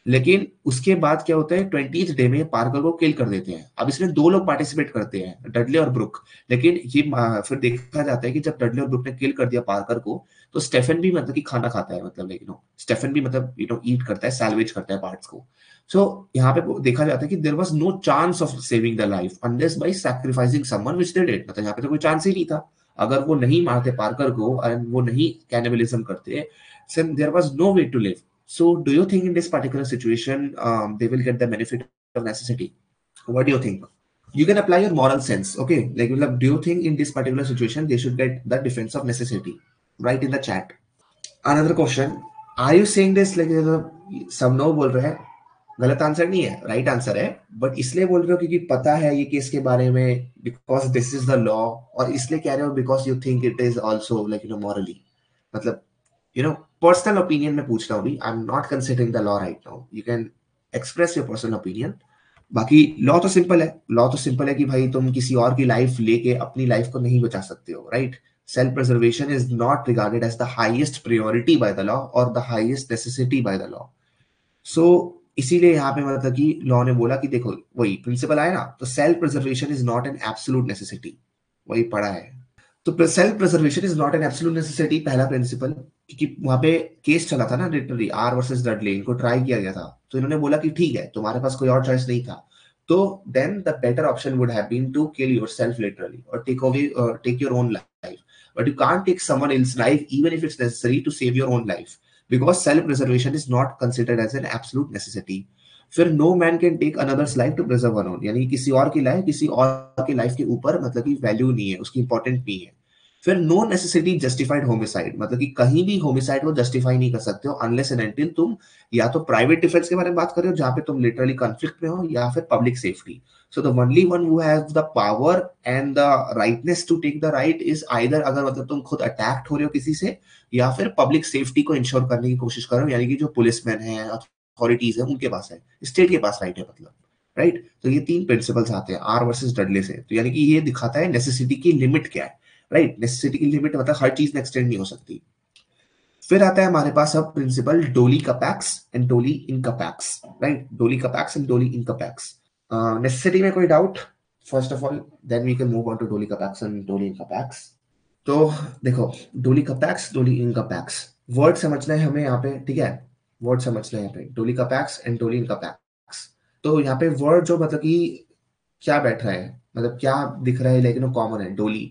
लेकिन उसके बाद क्या होता है, 20th डे में पार्कर को किल कर देते हैं। अब इसमें दो लोग पार्टिसिपेट करते हैं, डडले और ब्रुक। लेकिन ये फिर देखा जाता है कि जब डडले और ब्रुक ने किल कर दिया पार्कर को, तो स्टेफन भी मतलब कि खाना खाता है, मतलब लेकिन स्टेफन भी मतलब ईट करता है, सैल्वेज करता है पार्ट्स को। सो यहाँ पे देखा जाता है कि there was no chance of saving the life unless by sacrificing someone which they did, मतलब यहाँ पे तो कोई चांस ही नहीं था। अगर वो नहीं मारते पार्कर को और वो नहीं कैनिबलिज्म करते, then there was no way to live. So, do you think in this particular situation, they will get the benefit of necessity? What do you think? You can apply your moral sense, okay? Like, do you think in this particular situation they should get the defense of necessity? Write in the chat. Another question: are you saying this like सब no बोल रहे हैं? गलत answer नहीं है, right answer है, but इसलिए बोल रहे हो क्योंकि पता है ये केस के बारे में, because this is the law, और इसलिए कह रहे हो because you think it is also like morally, मतलब पर्सनल ओपिनियन में पूछ रहा हूँ अभी, I am not considering the law right now, you can express your personal opinion. बाकी लॉ तो सिंपल है, लॉ तो सिंपल है कि भाई तुम किसी और की लाइफ लेके अपनी लाइफ को नहीं बचा सकते हो, right. Self preservation is not regarded as the highest priority by the law और the highest necessity by the law. So इसीलिए यहाँ पे मतलब कि लॉ ने बोला कि देखो वही प्रिंसिपल आया ना, तो self preservation is not an absolute necessity, वही पढ़ा है। तो self preservation is not an absolute necessity, पहला प्रिंसिपल, क्योंकि वहां पे केस चला था ना लिटरली, आर वर्सेस डडले, इनको ट्राई किया गया था। तो इन्होंने बोला कि ठीक है तुम्हारे पास कोई और चॉइस नहीं था, तो then the better option would have been to kill yourself literally और take your own life, but you can't take someone else life even if it's necessary to save your own life, because self preservation is not considered as an absolute necessity. फिर no man can take another's life to preserve one own, यानी किसी और की life किसी और की life के ऊपर मतलब की वैल्यू नहीं है, उसकी इंपॉर्टेंट नहीं है। फिर नो नेसेसिटी जस्टिफाइड होमिसाइड, मतलब कि कहीं भी होमिसाइड को जस्टिफाई नहीं कर सकते हो अनलेस एंड अनटिल तुम या तो प्राइवेट डिफेंस के बारे में बात कर रहे हो जहां पे तुम लिटरली कॉन्फ्लिक्ट में हो, या फिर public safety. So the only one who has the power and the rightness to take the right is either, अगर मतलब तुम खुद अटैक्ट हो रहे हो किसी से, या फिर पब्लिक सेफ्टी को इंश्योर करने की कोशिश कर रहे हो, यानी कि जो पुलिसमैन है, अथॉरिटीज है, उनके पास है, स्टेट के पास राइट है, मतलब राइट। तो ये तीन प्रिंसिपल्स आते हैं आर वर्सेस डडले से, तो यानी कि ये दिखाता है नेसेसिटी की लिमिट क्या है, राइट। नेसेसिटी की लिमिट मतलब हर चीज में एक्सटेंड नहीं हो सकती। फिर आता है हमारे पास अब प्रिंसिपल डोली कपैक्स एंड डोली इनकपैक्स, राइट, डोली कपैक्स एंड डोली इनकपैक्स। नेसेसिटी में कोई doubt? First of all then we can move on to doli capax and doli incapax. तो देखो, डोली कैपेक्स, डोली इनकैपेक्स, वर्ड समझना है हमें यहाँ पे, ठीक है, वर्ड समझना है यहाँ पे, डोली कैपेक्स एंड डोली इनकैपेक्स। तो यहाँ पे वर्ड जो मतलब कि क्या बैठ रहा है, मतलब क्या दिख रहा है, लेकिन वो कॉमन है, डोली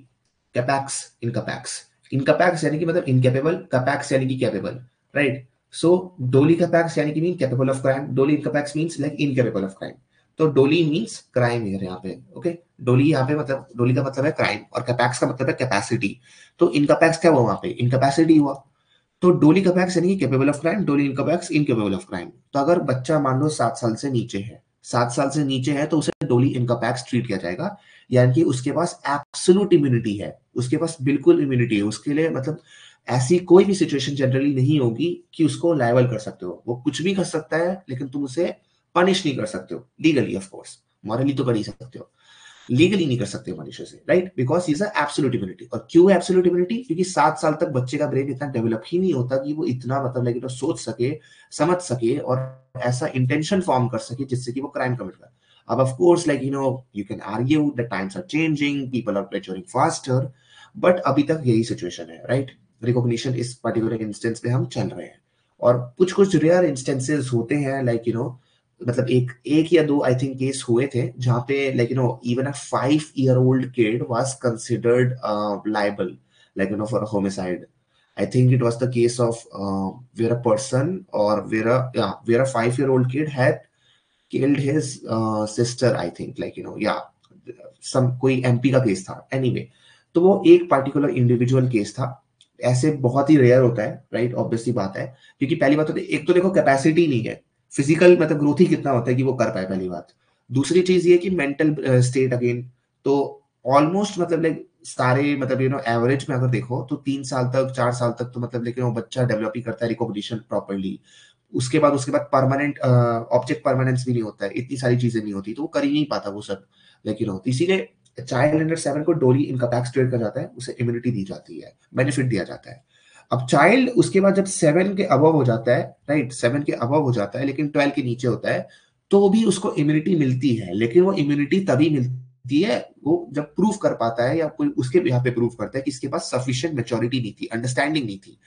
कैपेक्स इनकैपेक्स। इनकैपेक्स यानी कि मतलब इनकेपेबल, कैपेक्स यानी कि कैपेबल, राइट। सो डोली कैपेक्स यानी कि मीन कैपेबल ऑफ क्राइम, डोली इनकैपेक्स means like incapable of crime. तो डोली मींस क्राइम है यहाँ पे, ओके। डोली यहाँ पे मतलब, डोली का मतलब है क्राइम और कैपेक्स का मतलब है कैपेसिटी। तो इनकैपेक्स क्या हुआ वहां पे, इनकैपेसिटी हुआ। तो डोली कैपेक्स यानी कि कैपेबल ऑफ क्राइम, डोली इनकैपेक्स इनकेपेबल ऑफ क्राइम। तो अगर बच्चा मान लो 7 साल से नीचे है, 7 साल से नीचे है, तो उसे डोली इनकैपेक्स ट्रीट किया जाएगा। यानी कि उसके पास एब्सोल्यूट इम्यूनिटी है, उसके पास बिल्कुल इम्यूनिटी है, उसके लिए मतलब ऐसी कोई भी सिचुएशन जनरली नहीं होगी कि उसको लायबल कर सकते हो। वो कुछ भी कर सकता है, लेकिन तुम उसे पनिश नहीं कर सकते हो लीगली, ऑफ कोर्स मॉरली तो कर ही सकते हो, लीगली नहीं कर सकते मनुष्य से, right, because is absolute immunity. और क्यों एब्सोल्यूट इम्यूनिटी, क्योंकि 7 साल तक बच्चे का ब्रेन इतना डेवलप ही नहीं होता कि वो इतना मतलब लाइक सोच सके, समझ सके और ऐसा इंटेंशन फॉर्म कर सके जिससे कि वो क्राइम कमिट करे। अब of course like you can argue the times are changing, people are maturing faster, but अभी तक यही सिचुएशन है, राइट। रिकॉग्निशन इस पर्टिकुलर इंस्टेंस पे हम चल रहे हैं। और कुछ कुछ रेयर इंस्टेंसेस होते हैं लाइक मतलब एक एक या दो आई थिंक केस हुए थे जहां पे like even a 5-year-old kid was considered liable like for a homicide. I think it was the case of where a person or where a 5-year-old kid had killed his sister, I think, like some कोई MP का case था, anyway। तो वो एक particular individual case था, ऐसे बहुत ही rare होता है, राइट, ऑब्वियसली बात है। क्योंकि पहली बात तो एक तो देखो कैपेसिटी नहीं है, फिजिकल मतलब ग्रोथ ही कितना होता है कि वो कर पाए, पहली बात। दूसरी चीज ये कि मेंटल स्टेट अगेन, तो ऑलमोस्ट मतलब लाइक सारे मतलब एवरेज में अगर देखो तो 3 साल तक, 4 साल तक तो मतलब लेकिन वो बच्चा डेवलप ही करता है रिकॉग्निशन प्रॉपरली। उसके बाद परमानेंट ऑब्जेक्ट परमानेंस भी नहीं होता है, इतनी सारी चीजें नहीं होती, तो वो कर ही नहीं पाता वो सब, लेकिन होती। इसीलिए चाइल्ड अंडर 7 को डोली इनकैपेक्स ट्रेड कहा जाता है, उसे इम्यूनिटी दी जाती है, बेनिफिट दिया जाता है। अब चाइल्ड उसके बाद जब 7 के अबव हो जाता है, राइट, 7 के अबव हो जाता है लेकिन 12 के नीचे होता है, तो भी उसको इम्यूनिटी मिलती है, लेकिन वो इम्यूनिटी तभी मिलती है वो जब प्रूव कर पाता है या कोई उसके यहाँ पे प्रूव करता है कि इसके पास सफिशिएंट मेच्योरिटी नहीं थी, अंडरस्टैंडिंग नहीं थी,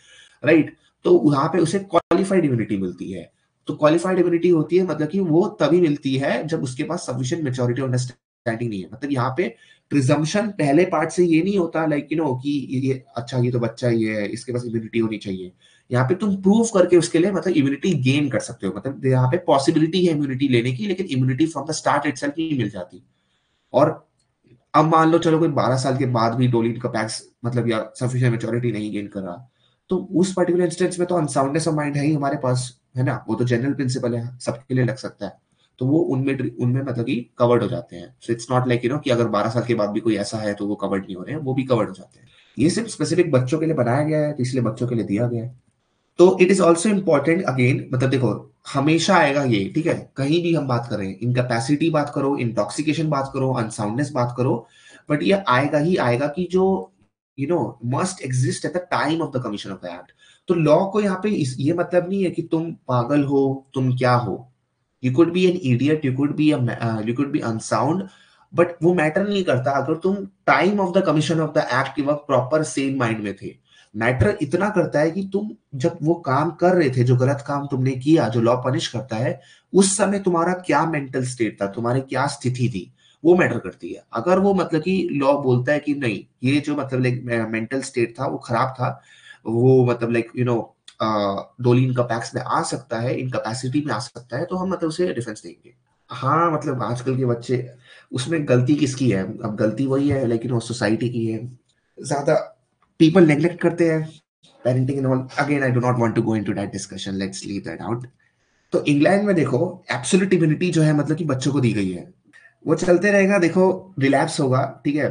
राइट। तो वहां पे उसे क्वालिफाइड इम्यूनिटी मिलती है। तो क्वालिफाइड इम्यूनिटी होती है मतलब कि वो तभी मिलती है जब उसके पास सफिशिएंट मेच्योरिटी अंडरस्टैंडिंग नहीं है। मतलब यहाँ पे प्रिजम्पशन पहले पार्ट से ये नहीं होता लाइक कि ये अच्छा, ये तो बच्चा ही है, इसके पास इम्यूनिटी होनी चाहिए। यहाँ पे तुम प्रूव करके उसके लिए मतलब इम्यूनिटी गेन कर सकते हो, मतलब यहाँ पे पॉसिबिलिटी है इम्यूनिटी लेने की, लेकिन immunity from the start itself नहीं मिल जाती। और अब मान लो चलो कोई 12 साल के बाद भी डोलिन का पैक्स मतलब या सफिशिएंट मेच्योरिटी नहीं गेन कर रहा, तो उस पर्टिकुलर इंस्टेंस में तो अनसाउंडनेस ऑफ माइंड है ही हमारे पास, है ना, वो तो जनरल प्रिंसिपल है, सबके लिए लग सकता है। तो वो उनमें उनमें मतलब कि कवर्ड हो जाते हैं। सो इट्स नॉट लाइक कि अगर 12 साल के बाद भी कोई ऐसा है तो वो कवर्ड नहीं हो रहे हैं, वो भी कवर्ड हो जाते हैं। ये सिर्फ स्पेसिफिक बच्चों के लिए बनाया गया है, तो इसलिए बच्चों के लिए दिया गया है। तो it is also important again, मतलब देखो हमेशा आएगा ये, ठीक है, कहीं भी हम बात कर रहे हैं, इनकैपेसिटी बात करो, इंटॉक्सिकेशन बात करो, अनसाउंडनेस बात करो, बट ये आएगा ही आएगा कि जो must exist at the time of the commission of the act. तो लॉ को यहाँ पे ये मतलब नहीं है कि तुम पागल हो, तुम क्या हो, you could be an idiot, you could be unsound, but वो मैटर नहीं करता अगर तुम time of the commission of the act के वक्त प्रॉपर सेम माइंड में थे। मैटर इतना करता है कि तुम जब वो काम कर रहे थे, जो गलत काम तुमने किया, जो लॉ पनिश करता है, उस समय तुम्हारा क्या मेंटल स्टेट था, तुम्हारी क्या स्थिति थी, वो मैटर करती है। अगर वो मतलब कि लॉ बोलता है कि नहीं, ये जो मतलब लाइक मेंटल स्टेट था वो खराब था, वो मतलब लाइक डोली इनका पैक्स में आ सकता है, इनकैपेसिटी में आ सकता है, तो हम मतलब उसे डिफेंस देंगे। हाँ, मतलब आजकल के बच्चे, उसमें गलती किसकी है, अब गलती वही है लेकिन वो सोसाइटी की है। ज्यादा पीपल नेग्लेक्ट करते हैं parenting and all. Again I do not want to go into that discussion, let's leave that out. तो इंग्लैंड में देखो एब्सोल्यूट इम्यूनिटी जो है मतलब कि बच्चों को दी गई है, वो चलते रहेगा। देखो रिलैप्स होगा, ठीक है,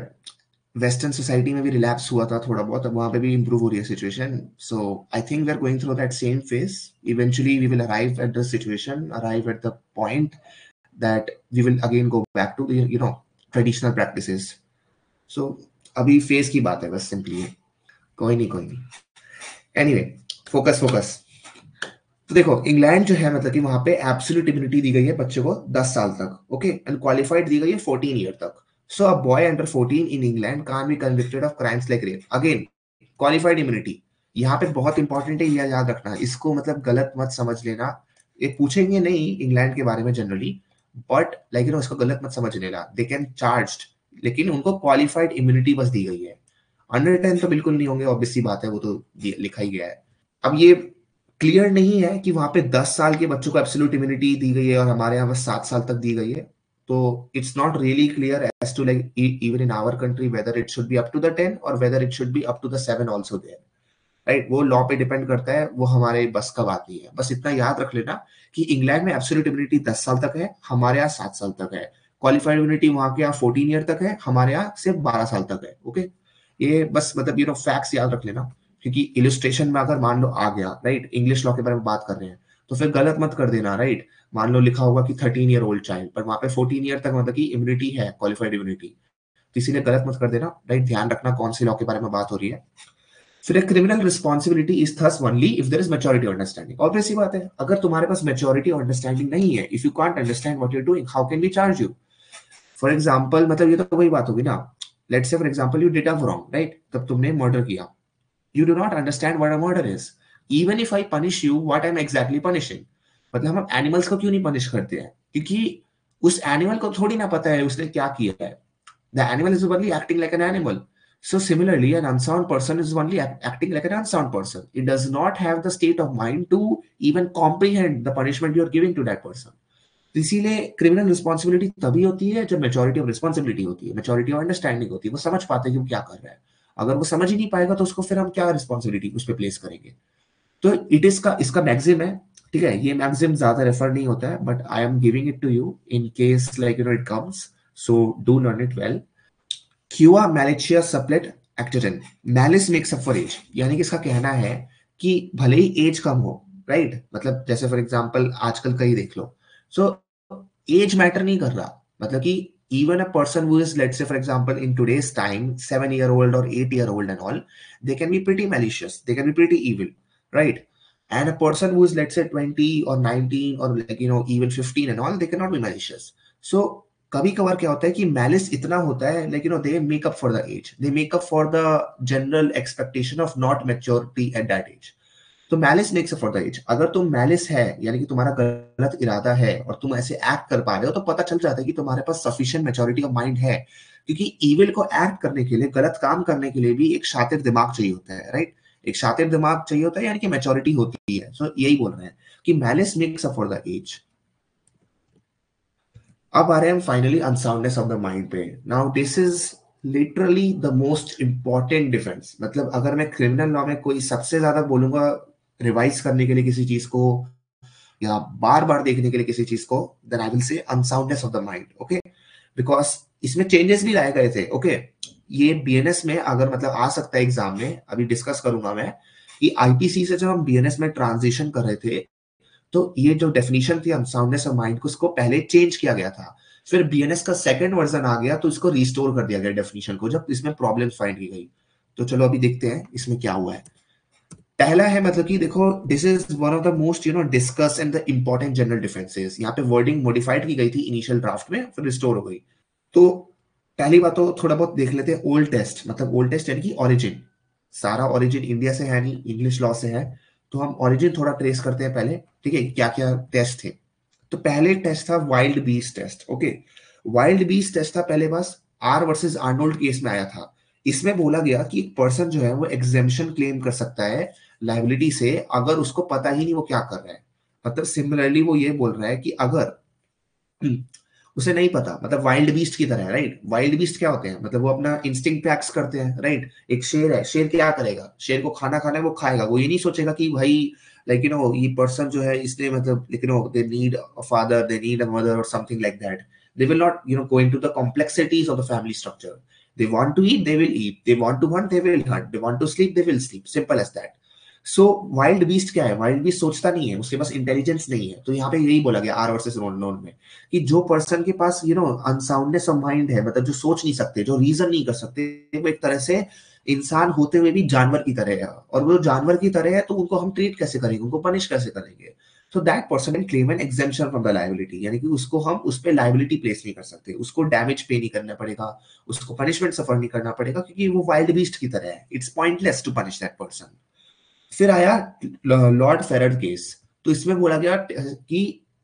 वेस्टर्न सोसाइटी में भी रिलैप्स हुआ था थोड़ा बहुत, अब वहां पे भी इंप्रूव हो रही है situation. So I think we are going through that same phase, eventually we will arrive at the situation, arrive at the point that we will again go back to the traditional practices. So अभी phase की बात है बस, simply. कोई नहीं, कोई नहीं, anyway, focus focus. तो देखो इंग्लैंड जो है मतलब कि वहां पे एब्सोल्यूट इम्यूनिटी दी गई है बच्चों को 10 साल तक, ओके, एंड क्वालिफाइड दी गई है 14 ईयर तक। So a boy under 14 in England can't be convicted of crimes like rape. Again, qualified immunity. यहाँ पे बहुत इंपॉर्टेंट है, ये याद रखना, इसको मतलब गलत मत समझ लेना। ये पूछेंगे नहीं इंग्लैंड के बारे में generally, but like you no इसको गलत मत समझ लेना। दे कैन चार्ज्ड, लेकिन उनको क्वालिफाइड इम्यूनिटी बस दी गई है। अंडर 10 तो बिल्कुल नहीं होंगे, ऑब्वियस सी बात है, वो तो लिखा ही गया है। अब ये क्लियर नहीं है कि वहां पे 10 साल के बच्चों को एब्सोल्यूट इम्यूनिटी दी गई है और हमारे यहाँ बस 7 साल तक दी गई है। तो it's not really clear as to like even in our country whether it should be up to the 10 or whether it should be up to the 7 also there, right? वो लॉ पे डिपेंड करता है, वो हमारे बस का बात नहीं है। बस इतना याद रख लेना कि इंग्लैंड में एब्सोल्यूट इम्यूनिटी 10 साल तक है, हमारे यहाँ 7 साल तक है। क्वालिफाइड इम्यूनिटी वहां के यहाँ 14 ईयर तक है, हमारे यहाँ सिर्फ 12 साल तक है। ओके, ये बस मतलब यू नो फैक्ट्स याद रख लेना, क्योंकि इलस्ट्रेशन में अगर मान लो आ गया, राइट, इंग्लिश लॉ के बारे में बात कर रहे हैं, तो फिर गलत मत कर देना, राइट। मान लो लिखा होगा कि 13 ईयर ओल्ड चाइल्ड, पर वहां पे 14 ईयर तक मतलब कि इम्यूनिटी है, क्वालिफाइड इम्यूनिटी, तो इसीलिए गलत मत कर देना, राइट। ध्यान रखना कौन सी लॉ के बारे में बात हो रही है। फिर criminal responsibility is thus only if there is maturity understanding. और ऐसी बात है, अगर तुम्हारे पास मैच्योरिटी अंडरस्टैंडिंग नहीं है, if you can't understand what you are doing, how can we charge you? For example, मतलब ये तो वही बात होगी ना, let's say for example you did a wrong, right, तब तुमने मर्डर किया, you do not understand what a murder is. Even if I punish you, what I'm exactly punishing? मतलब हम एनिमल्स को क्यों नहीं पनिश करते हैं? क्योंकि उस एनिमल को थोड़ी ना पता है उसने क्या किया है। The animal is only acting like an animal. So similarly, an unsound person is only acting like an unsound person. It does not have the state of mind to even comprehend the punishment you're giving to that person. तो इसीलिए criminal responsibility तभी होती है जब maturity of responsibility होती है, maturity of understanding होती है, वो समझ पाते हैं कि वो क्या कर रहा है। अगर वो समझ ही नहीं पाएगा तो उसको फिर हम क्या रिस्पॉन्सिबिलिटी उस पर प्लेस करेंगे? तो इट इज का इसका मैक्सिम है, ठीक है। ये मैक्सिम ज्यादा रेफर नहीं होता है, but I am giving it to you in case like you know it comes, so do learn it well. क्यूआ मैलिशियस सप्लेट एक्टेडन, malice makes up for age, यानी कि इसका कहना है कि भले ही एज कम हो, राइट, मतलब जैसे फॉर एग्जांपल आजकल कहीं देख लो, सो एज मैटर नहीं कर रहा, मतलब कि even a person who is, let's say for example in today's time 7-year-old or 8-year-old and all, they can be pretty malicious, they can be pretty evil, right? And a person who is, let's say 20 or 19 or like you know even 15 and all, they cannot be malicious. So कभी कभार क्या होता है कि malice इतना होता है, like you know they make up for the age, they make up for the general expectation of not maturity at that age. तो malice makes up for the age. अगर तुम मैलिस है यानी कि तुम्हारा गलत इरादा है और तुम ऐसे एक्ट कर पा रहे हो, तो पता चल जाता है कि तुम्हारे पास सफिशिएंट मैच्योरिटी ऑफ माइंड है, क्योंकि इविल को एक्ट करने के लिए, गलत काम करने के लिए भी एक शातिर दिमाग चाहिए होता है, राइट। एक शातिर दिमाग चाहिए होता है, यानी कि मैच्योरिटी होती है। सो यही बोल रहे हैं कि malice makes up for the age. अब आ रहे हैं हम finally unsoundness of the mind पे। Now this is literally the most important difference. मतलब अगर मैं क्रिमिनल लॉ में कोई सबसे ज्यादा बोलूंगा रिवाइज करने के लिए किसी चीज को, या बार बार देखने के लिए किसी चीज को, then I will say unsoundness of the mind. Okay, because इसमें चेंजेस भी लाए गए थे। ओके, ये बीएनएस में अगर मतलब आ सकता है एग्जाम में, अभी डिस्कस करूंगा मैं कि आईपीसी से जब हम बीएनएस में ट्रांजिशन कर रहे थे, तो ये जो डेफिनेशन थी अनसाउंडनेस ऑफ माइंड को, उसको पहले चेंज किया गया था, फिर बीएनएस का सेकंड वर्जन आ गया तो इसको रिस्टोर कर दिया गया डेफिनेशन को, जब इसमें प्रॉब्लम्स फाइंड की गई। तो चलो अभी देखते हैं इसमें क्या हुआ है। पहला है मतलब कि देखो, this is one of the most you know discuss and the important general differences. यहाँ पे वर्डिंग मॉडिफाइड की गई थी इनिशियल ड्राफ्ट में, फिर रिस्टोर हो गई। तो पहली बात तो थोड़ा बहुत देख लेते हैं ओल्ड टेस्ट, मतलब ओल्ड टेस्ट यानी कि ओरिजिन। सारा ओरिजिन इंडिया से है नहीं, इंग्लिश लॉ से है, तो हम ओरिजिन थोड़ा ट्रेस करते हैं पहले, ठीक है, क्या क्या टेस्ट थे। तो पहले टेस्ट था wild beast test. Okay, wild beast test था पहले, बस आर वर्सेस आर्नोल्ड केस में आया था। इसमें बोला गया कि एक पर्सन जो है वो एग्जेम्पशन क्लेम कर सकता है लाइबिलिटी से, अगर उसको पता ही नहीं वो क्या कर रहा है। मतलब सिमिलरली वो ये बोल रहा है कि अगर उसे नहीं पता, मतलब वाइल्ड बीस्ट की तरह है, राइट। वाइल्ड बीस्ट क्या होते हैं, मतलब वो अपना इंस्टिंक्ट पे एक्ट करते हैं, राइट। एक शेर है, शेर क्या करेगा, शेर को खाना खाना है, वो खाएगा, वो ये नहीं सोचेगा कि भाई लाइक यू नो ये पर्सन जो है इसने मतलब like you know they need a father, they need a mother और something like that. They will not you know go into the complexities of the family structure. They want to eat, they will eat, they want to hunt, they will hunt, they want to sleep, they will sleep, simple as that. So wild beast क्या है, wild beast सोचता नहीं है, उसके पास intelligence नहीं है। तो यहाँ पे यही बोला गया आर वर्सेस नोन में कि जो पर्सन के पास you know unsoundness of mind है, मतलब जो सोच नहीं सकते, जो रीजन नहीं कर सकते, वो एक तरह से इंसान होते हुए भी जानवर की तरह है। और वो जानवर की तरह है तो उनको हम ट्रीट कैसे करेंगे, उनको पनिश कैसे करेंगे? so that person can claim an exemption from the liability, यानी कि उसको हम उस पे liability प्लेस नहीं कर सकते, उसको डैमेज पे नहीं करना पड़ेगा, उसको पनिशमेंट सफर नहीं करना पड़ेगा, क्योंकि वो वाइल्ड बीस्ट की तरह है, it's pointless to punish that person. फिर आया लॉर्ड फेरड केस, तो इसमें बोला गया कि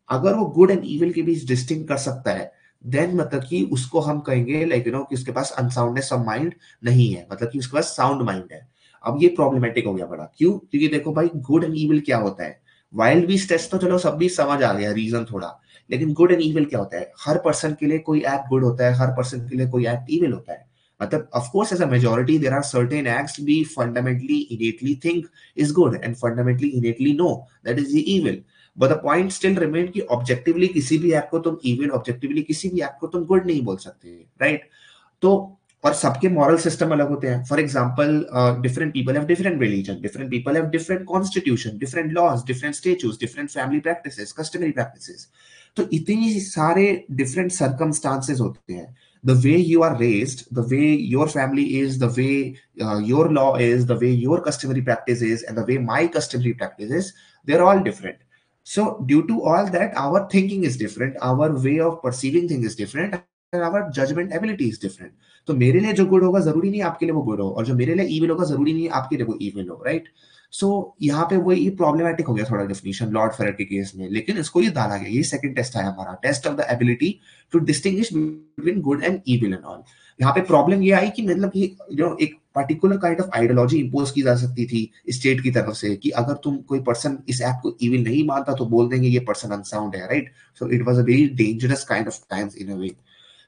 अगर वो गुड एंड इविल के बीच डिस्टिंग कर सकता है, देन मतलब कि उसको हम कहेंगे लाइक कि उसके पास अनसाउंडनेस ऑफ माइंड नहीं है, मतलब कि उसके पास साउंड माइंड है। अब ये प्रॉब्लमेटिक हो गया बड़ा, क्यों? क्योंकि देखो भाई, गुड एंड इविल क्या होता है? वाइल्ड बीस्ट टेस्ट तो चलो सब भी समझ आ गया रीजन थोड़ा, लेकिन गुड एंड इविल क्या होता है? हर पर्सन के लिए कोई एक्ट गुड होता है, हर पर्सन के लिए कोई एक्ट इविल होता है। मतलब of course as a majority there are certain acts we fundamentally innately think is good and fundamentally innately know that is the evil, but the point still remain कि objectively किसी भी act को तुम evil, objectively किसी भी act को तुम good नहीं बोल सकते, right? तो और सबके मॉरल सिस्टम अलग होते हैं। For example, different people have different religion, different people have different constitution, different laws, different statutes, different family practices, customary practices. तो इतनी सारे डिफरेंट सर्कमस्टांसेस होते हैं। The way you are raised, the way your family is, the way your law is, the way your customary practice is, and the way my customary practice is, they're all different. So due to all that, our thinking is different, our way of perceiving things is different, and our judgment ability is different. तो मेरे लिए जो good होगा जरूरी नहीं आपके लिए वो गुड हो, और जो मेरे लिए ईविल होगा जरूरी नहीं आपके लिए वो ईविल हो, राइट? सो यहाँ पे वो ये प्रॉब्लमेटिक हो गया थोड़ा डेफिनेशन लॉर्ड फेरड के केस में, लेकिन इसको ये डाला गया। ये सेकंड टेस्ट है हमारा, test of the ability to distinguish between good and evil and all. यहाँ पे प्रॉब्लम ये आई कि मतलब ये एक particular kind of ideology impose की जा सकती थी स्टेट की तरफ से, कि अगर तुम कोई पर्सन इस एक्ट को ईविल नहीं मानता तो बोल देंगे ये पर्सन अनसाउंड है, right? So it was a very dangerous kind of times in a way.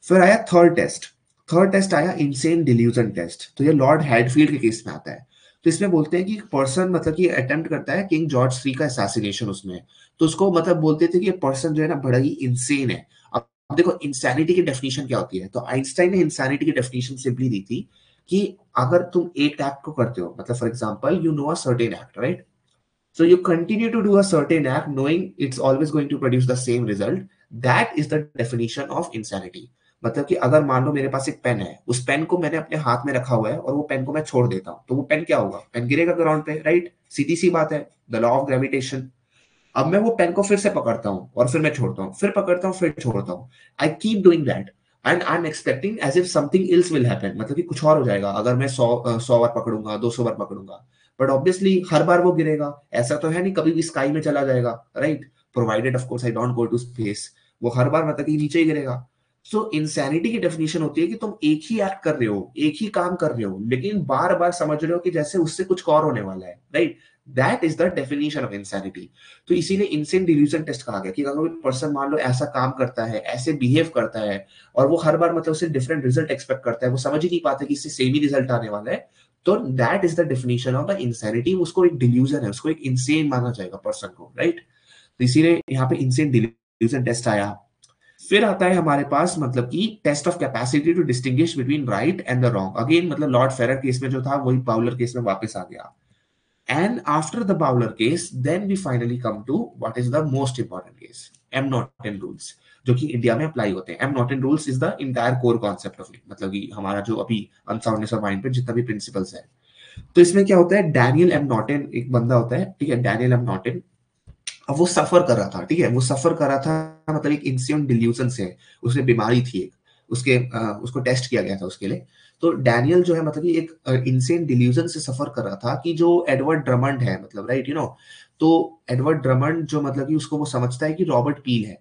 फिर आया थर्ड टेस्ट। थर्ड टेस्ट आया इनसेन डिल्यूजन टेस्ट। तो ये लॉर्ड हैडफील्ड के केस में आता है। तो इसमें बोलते हैं कि पर्सन मतलब कि अटेम्प्ट करता है किंग जॉर्ज III का असैसिनेशन उसमें, तो उसको मतलब बोलते थे कि ये पर्सन जो है ना बड़ा ही इंसेन है। अब देखो इंसैनिटी की डेफिनेशन क्या होती है, तो आइंस्टाइन ने इंसैनिटी की डेफिनेशन सिंपली दी थी कि अगर तुम एक एक्ट को करते हो, मतलब for example you know a certain act, right? So you continue to do a certain act knowing it's always going to produce the same result. That is the definition of insanity. मतलब कि अगर मान लो मेरे पास एक pen है, उस pen को मैंने अपने हाथ में रखा हुआ है और वो पेन को मैं छोड़ देता हूं, तो वो पेन क्या होगा? पेन गिरेगा ग्राउंड पे, राइट? सीधी सी बात है, द लॉ ऑफ ग्रेविटेशन। अब मैं वो पेन को फिर से पकड़ता हूँ और फिर मैं छोड़ता हूँ, फिर पकड़ता हूँ, फिर छोड़ता हूँ। I keep doing that and I am expecting as if something else will happen, मतलब कि कुछ और हो जाएगा अगर मैं 100 बार पकड़ूंगा, 200 बार पकड़ूंगा। बट ऑब्वियसली हर बार वो गिरेगा, ऐसा तो है नहीं कभी भी स्काई में चला जाएगा, right? Provided of course I don't go to space, वो हर बार मतलब कि नीचे ही गिरेगा। सो इंसैनिटी की डेफिनेशन होती है कि तुम एक ही एक्ट कर रहे हो, एक ही काम कर रहे हो, लेकिन बार बार समझ रहे हो कि जैसे उससे कुछ और होने वाला है, right? That is the definition of insanity. तो इसीलिए इनसेन डिल्यूजन टेस्ट कहा गया कि अगर कोई पर्सन मान लो ऐसा काम करता है, ऐसे बिहेव करता है, और वो हर बार मतलब उससे डिफरेंट रिजल्ट एक्सपेक्ट करता है, वो समझ ही नहीं पाता कि इससे सेम ही रिजल्ट आने वाला है, तो that is the definition of the insanity. उसको एक डिल्यूजन है, उसको एक इंसेन माना जाएगा पर्सन को, राइट? तो इसीलिए यहाँ पे इंसेन डिल्यूजन टेस्ट आया। फिर आता है हमारे पास मतलब कि test of capacity to distinguish between right and the wrong. Again मतलब लॉर्ड फेरर केस में जो था वही बाउलर केस में वापस आ गया। And after the Bowler case, then we finally come to what is the most important case, M. Norton rules, जो कि इंडिया में अप्लाई होते हैं। M. Norton rules is the entire core concept of it, मतलब कि हमारा जो अभी अनसाउंडनेस ऑफ माइंड पे जितना भी प्रिंसिपल्स है। तो इसमें क्या होता है, डैनियल एम नॉर्टन एक बंदा होता है, ठीक है, डैनियल एम नॉर्टन। अब वो सफर कर रहा था, ठीक है, वो सफर कर रहा था मतलब एक इंसियन डिल्यूजन से, उसने बीमारी थी एक, उसको टेस्ट किया गया था उसके लिए। तो डैनियल जो है मतलब कि एक इंसेन डिल्यूजन से सफर कर रहा था कि जो एडवर्ड ड्रमंड है, मतलब राइट तो एडवर्ड ड्रमंड जो मतलब कि उसको वो समझता है कि रॉबर्ट पील है।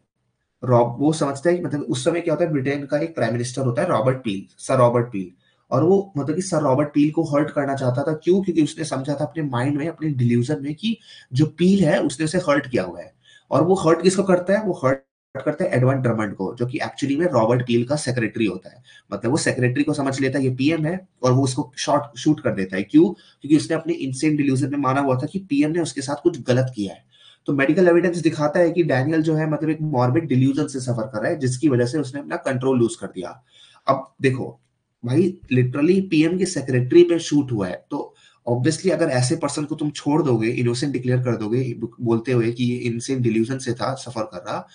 वो समझता है कि मतलब उस समय क्या होता है, ब्रिटेन का एक प्राइम मिनिस्टर होता है रॉबर्ट पील, सर रॉबर्ट पील। और वो मतलब कि सर रॉबर्ट पील को हर्ट करना चाहता था, क्यों? क्योंकि उसने समझा था अपने माइंड में, अपने डिल्यूजन में कि जो पील है उसने उसे हर्ट किया हुआ है। और वो हर्ट किसको करता है? वो हर्ट करता है एडवर्ड ड्रमंड को, जो कि एक्चुअली में रॉबर्ट पील का सेक्रेटरी होता है। मतलब वो सेक्रेटरी को समझ लेता है ये पीएम है, और वो उसको शूट कर देता है। क्यों? क्योंकि उसने अपने इंसेन डिल्यूजन में माना हुआ था कि पीएम ने उसके साथ कुछ गलत किया है। तो मेडिकल एविडेंस दिखाता है कि डैनियल जो है मतलब एक मॉर्बिड डिल्यूजन से सफर कर रहा है, जिसकी वजह से उसने अपना कंट्रोल लूज कर दिया। अब देखो भाई, लिटरली पीएम के सेक्रेटरी पे शूट हुआ है, तो ऑब्वियसली अगर ऐसे पर्सन को तुम छोड़ दोगे, इनोसेंट डिक्लेयर कर दोगे बोलते हुए कि ये इनसेन डिल्यूजन से था सफर कर रहा,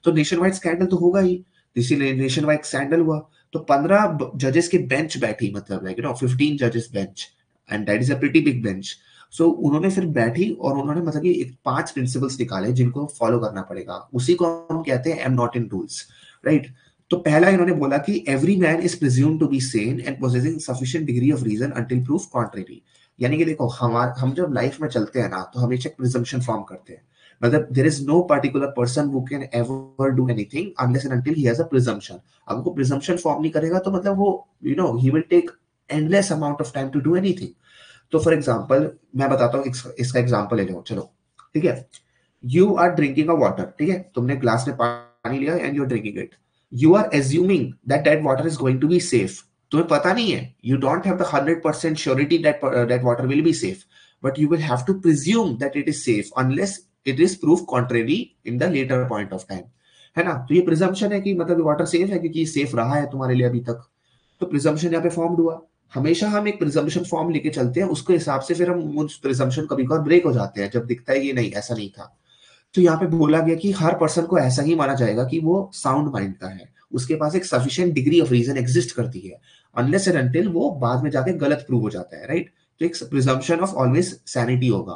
तो नेशन वाइड स्कैंडल तो होगा ही। इसीलिए नेशन वाइड स्कैंडल हुआ। तो 15 जजेस के बेंच बैठी, मतलब लाइक 15 जजेस bench, and that is a pretty big bench. So उन्होंने फिर बैठी और उन्होंने मतलब कि एक 5 प्रिंसिपल्स निकाले जिनको फॉलो करना पड़ेगा, उसी को हम कहते हैं M'Naghten rules, right. तो पहला इन्होंने बोला कि every man is presume to be sane and possessing sufficient degree of reason until proof contrary. यानी कि देखो हम जब लाइफ में चलते हैं ना तो हमेशा एक प्रिजम्पशन फॉर्म करते हैं, मतलब there is no particular person who can ever do anything unless and until he has a presumption. अगर वो प्रिजम्पशन फॉर्म नहीं करेगा तो मतलब वो he will take endless amount of time to do anything. तो फॉर एग्जाम्पल मैं बताता हूँ, इसका एग्जाम्पल ले लो, चलो ठीक है। You are drinking a water, ठीक है, तुमने ग्लास में पानी लिया and you are drinking it. You are assuming that that water is going to be safe. तुम्हें पता नहीं है, you don't have the 100% surety that that water will be safe, but you will have to presume that it is safe unless it is proof contrary in the latter point of time, है ना। तो ये presumption है कि मतलब water safe है क्योंकि safe रहा है तुम्हारे लिए अभी तक, तो प्रिजम्पशन यहाँ पे फॉर्म हुआ। हमेशा हम एक प्रिजम्पशन फॉर्म लेके चलते हैं, उसके हिसाब से फिर हम उस प्रिजम्पशन कभी कभार ब्रेक हो जाते हैं जब दिखता है कि नहीं ऐसा नहीं था। तो यहाँ पे बोला गया कि हर पर्सन को ऐसा ही माना जाएगा कि वो साउंड माइंड का है, उसके पास एक sufficient degree of reason exist करती है, अनलेस एंड अनटिल वो बाद में जाके गलत प्रूव हो जाता है, राइट। तो एक प्रिजम्पशन ऑफ ऑलवेज सैनिटी होगा,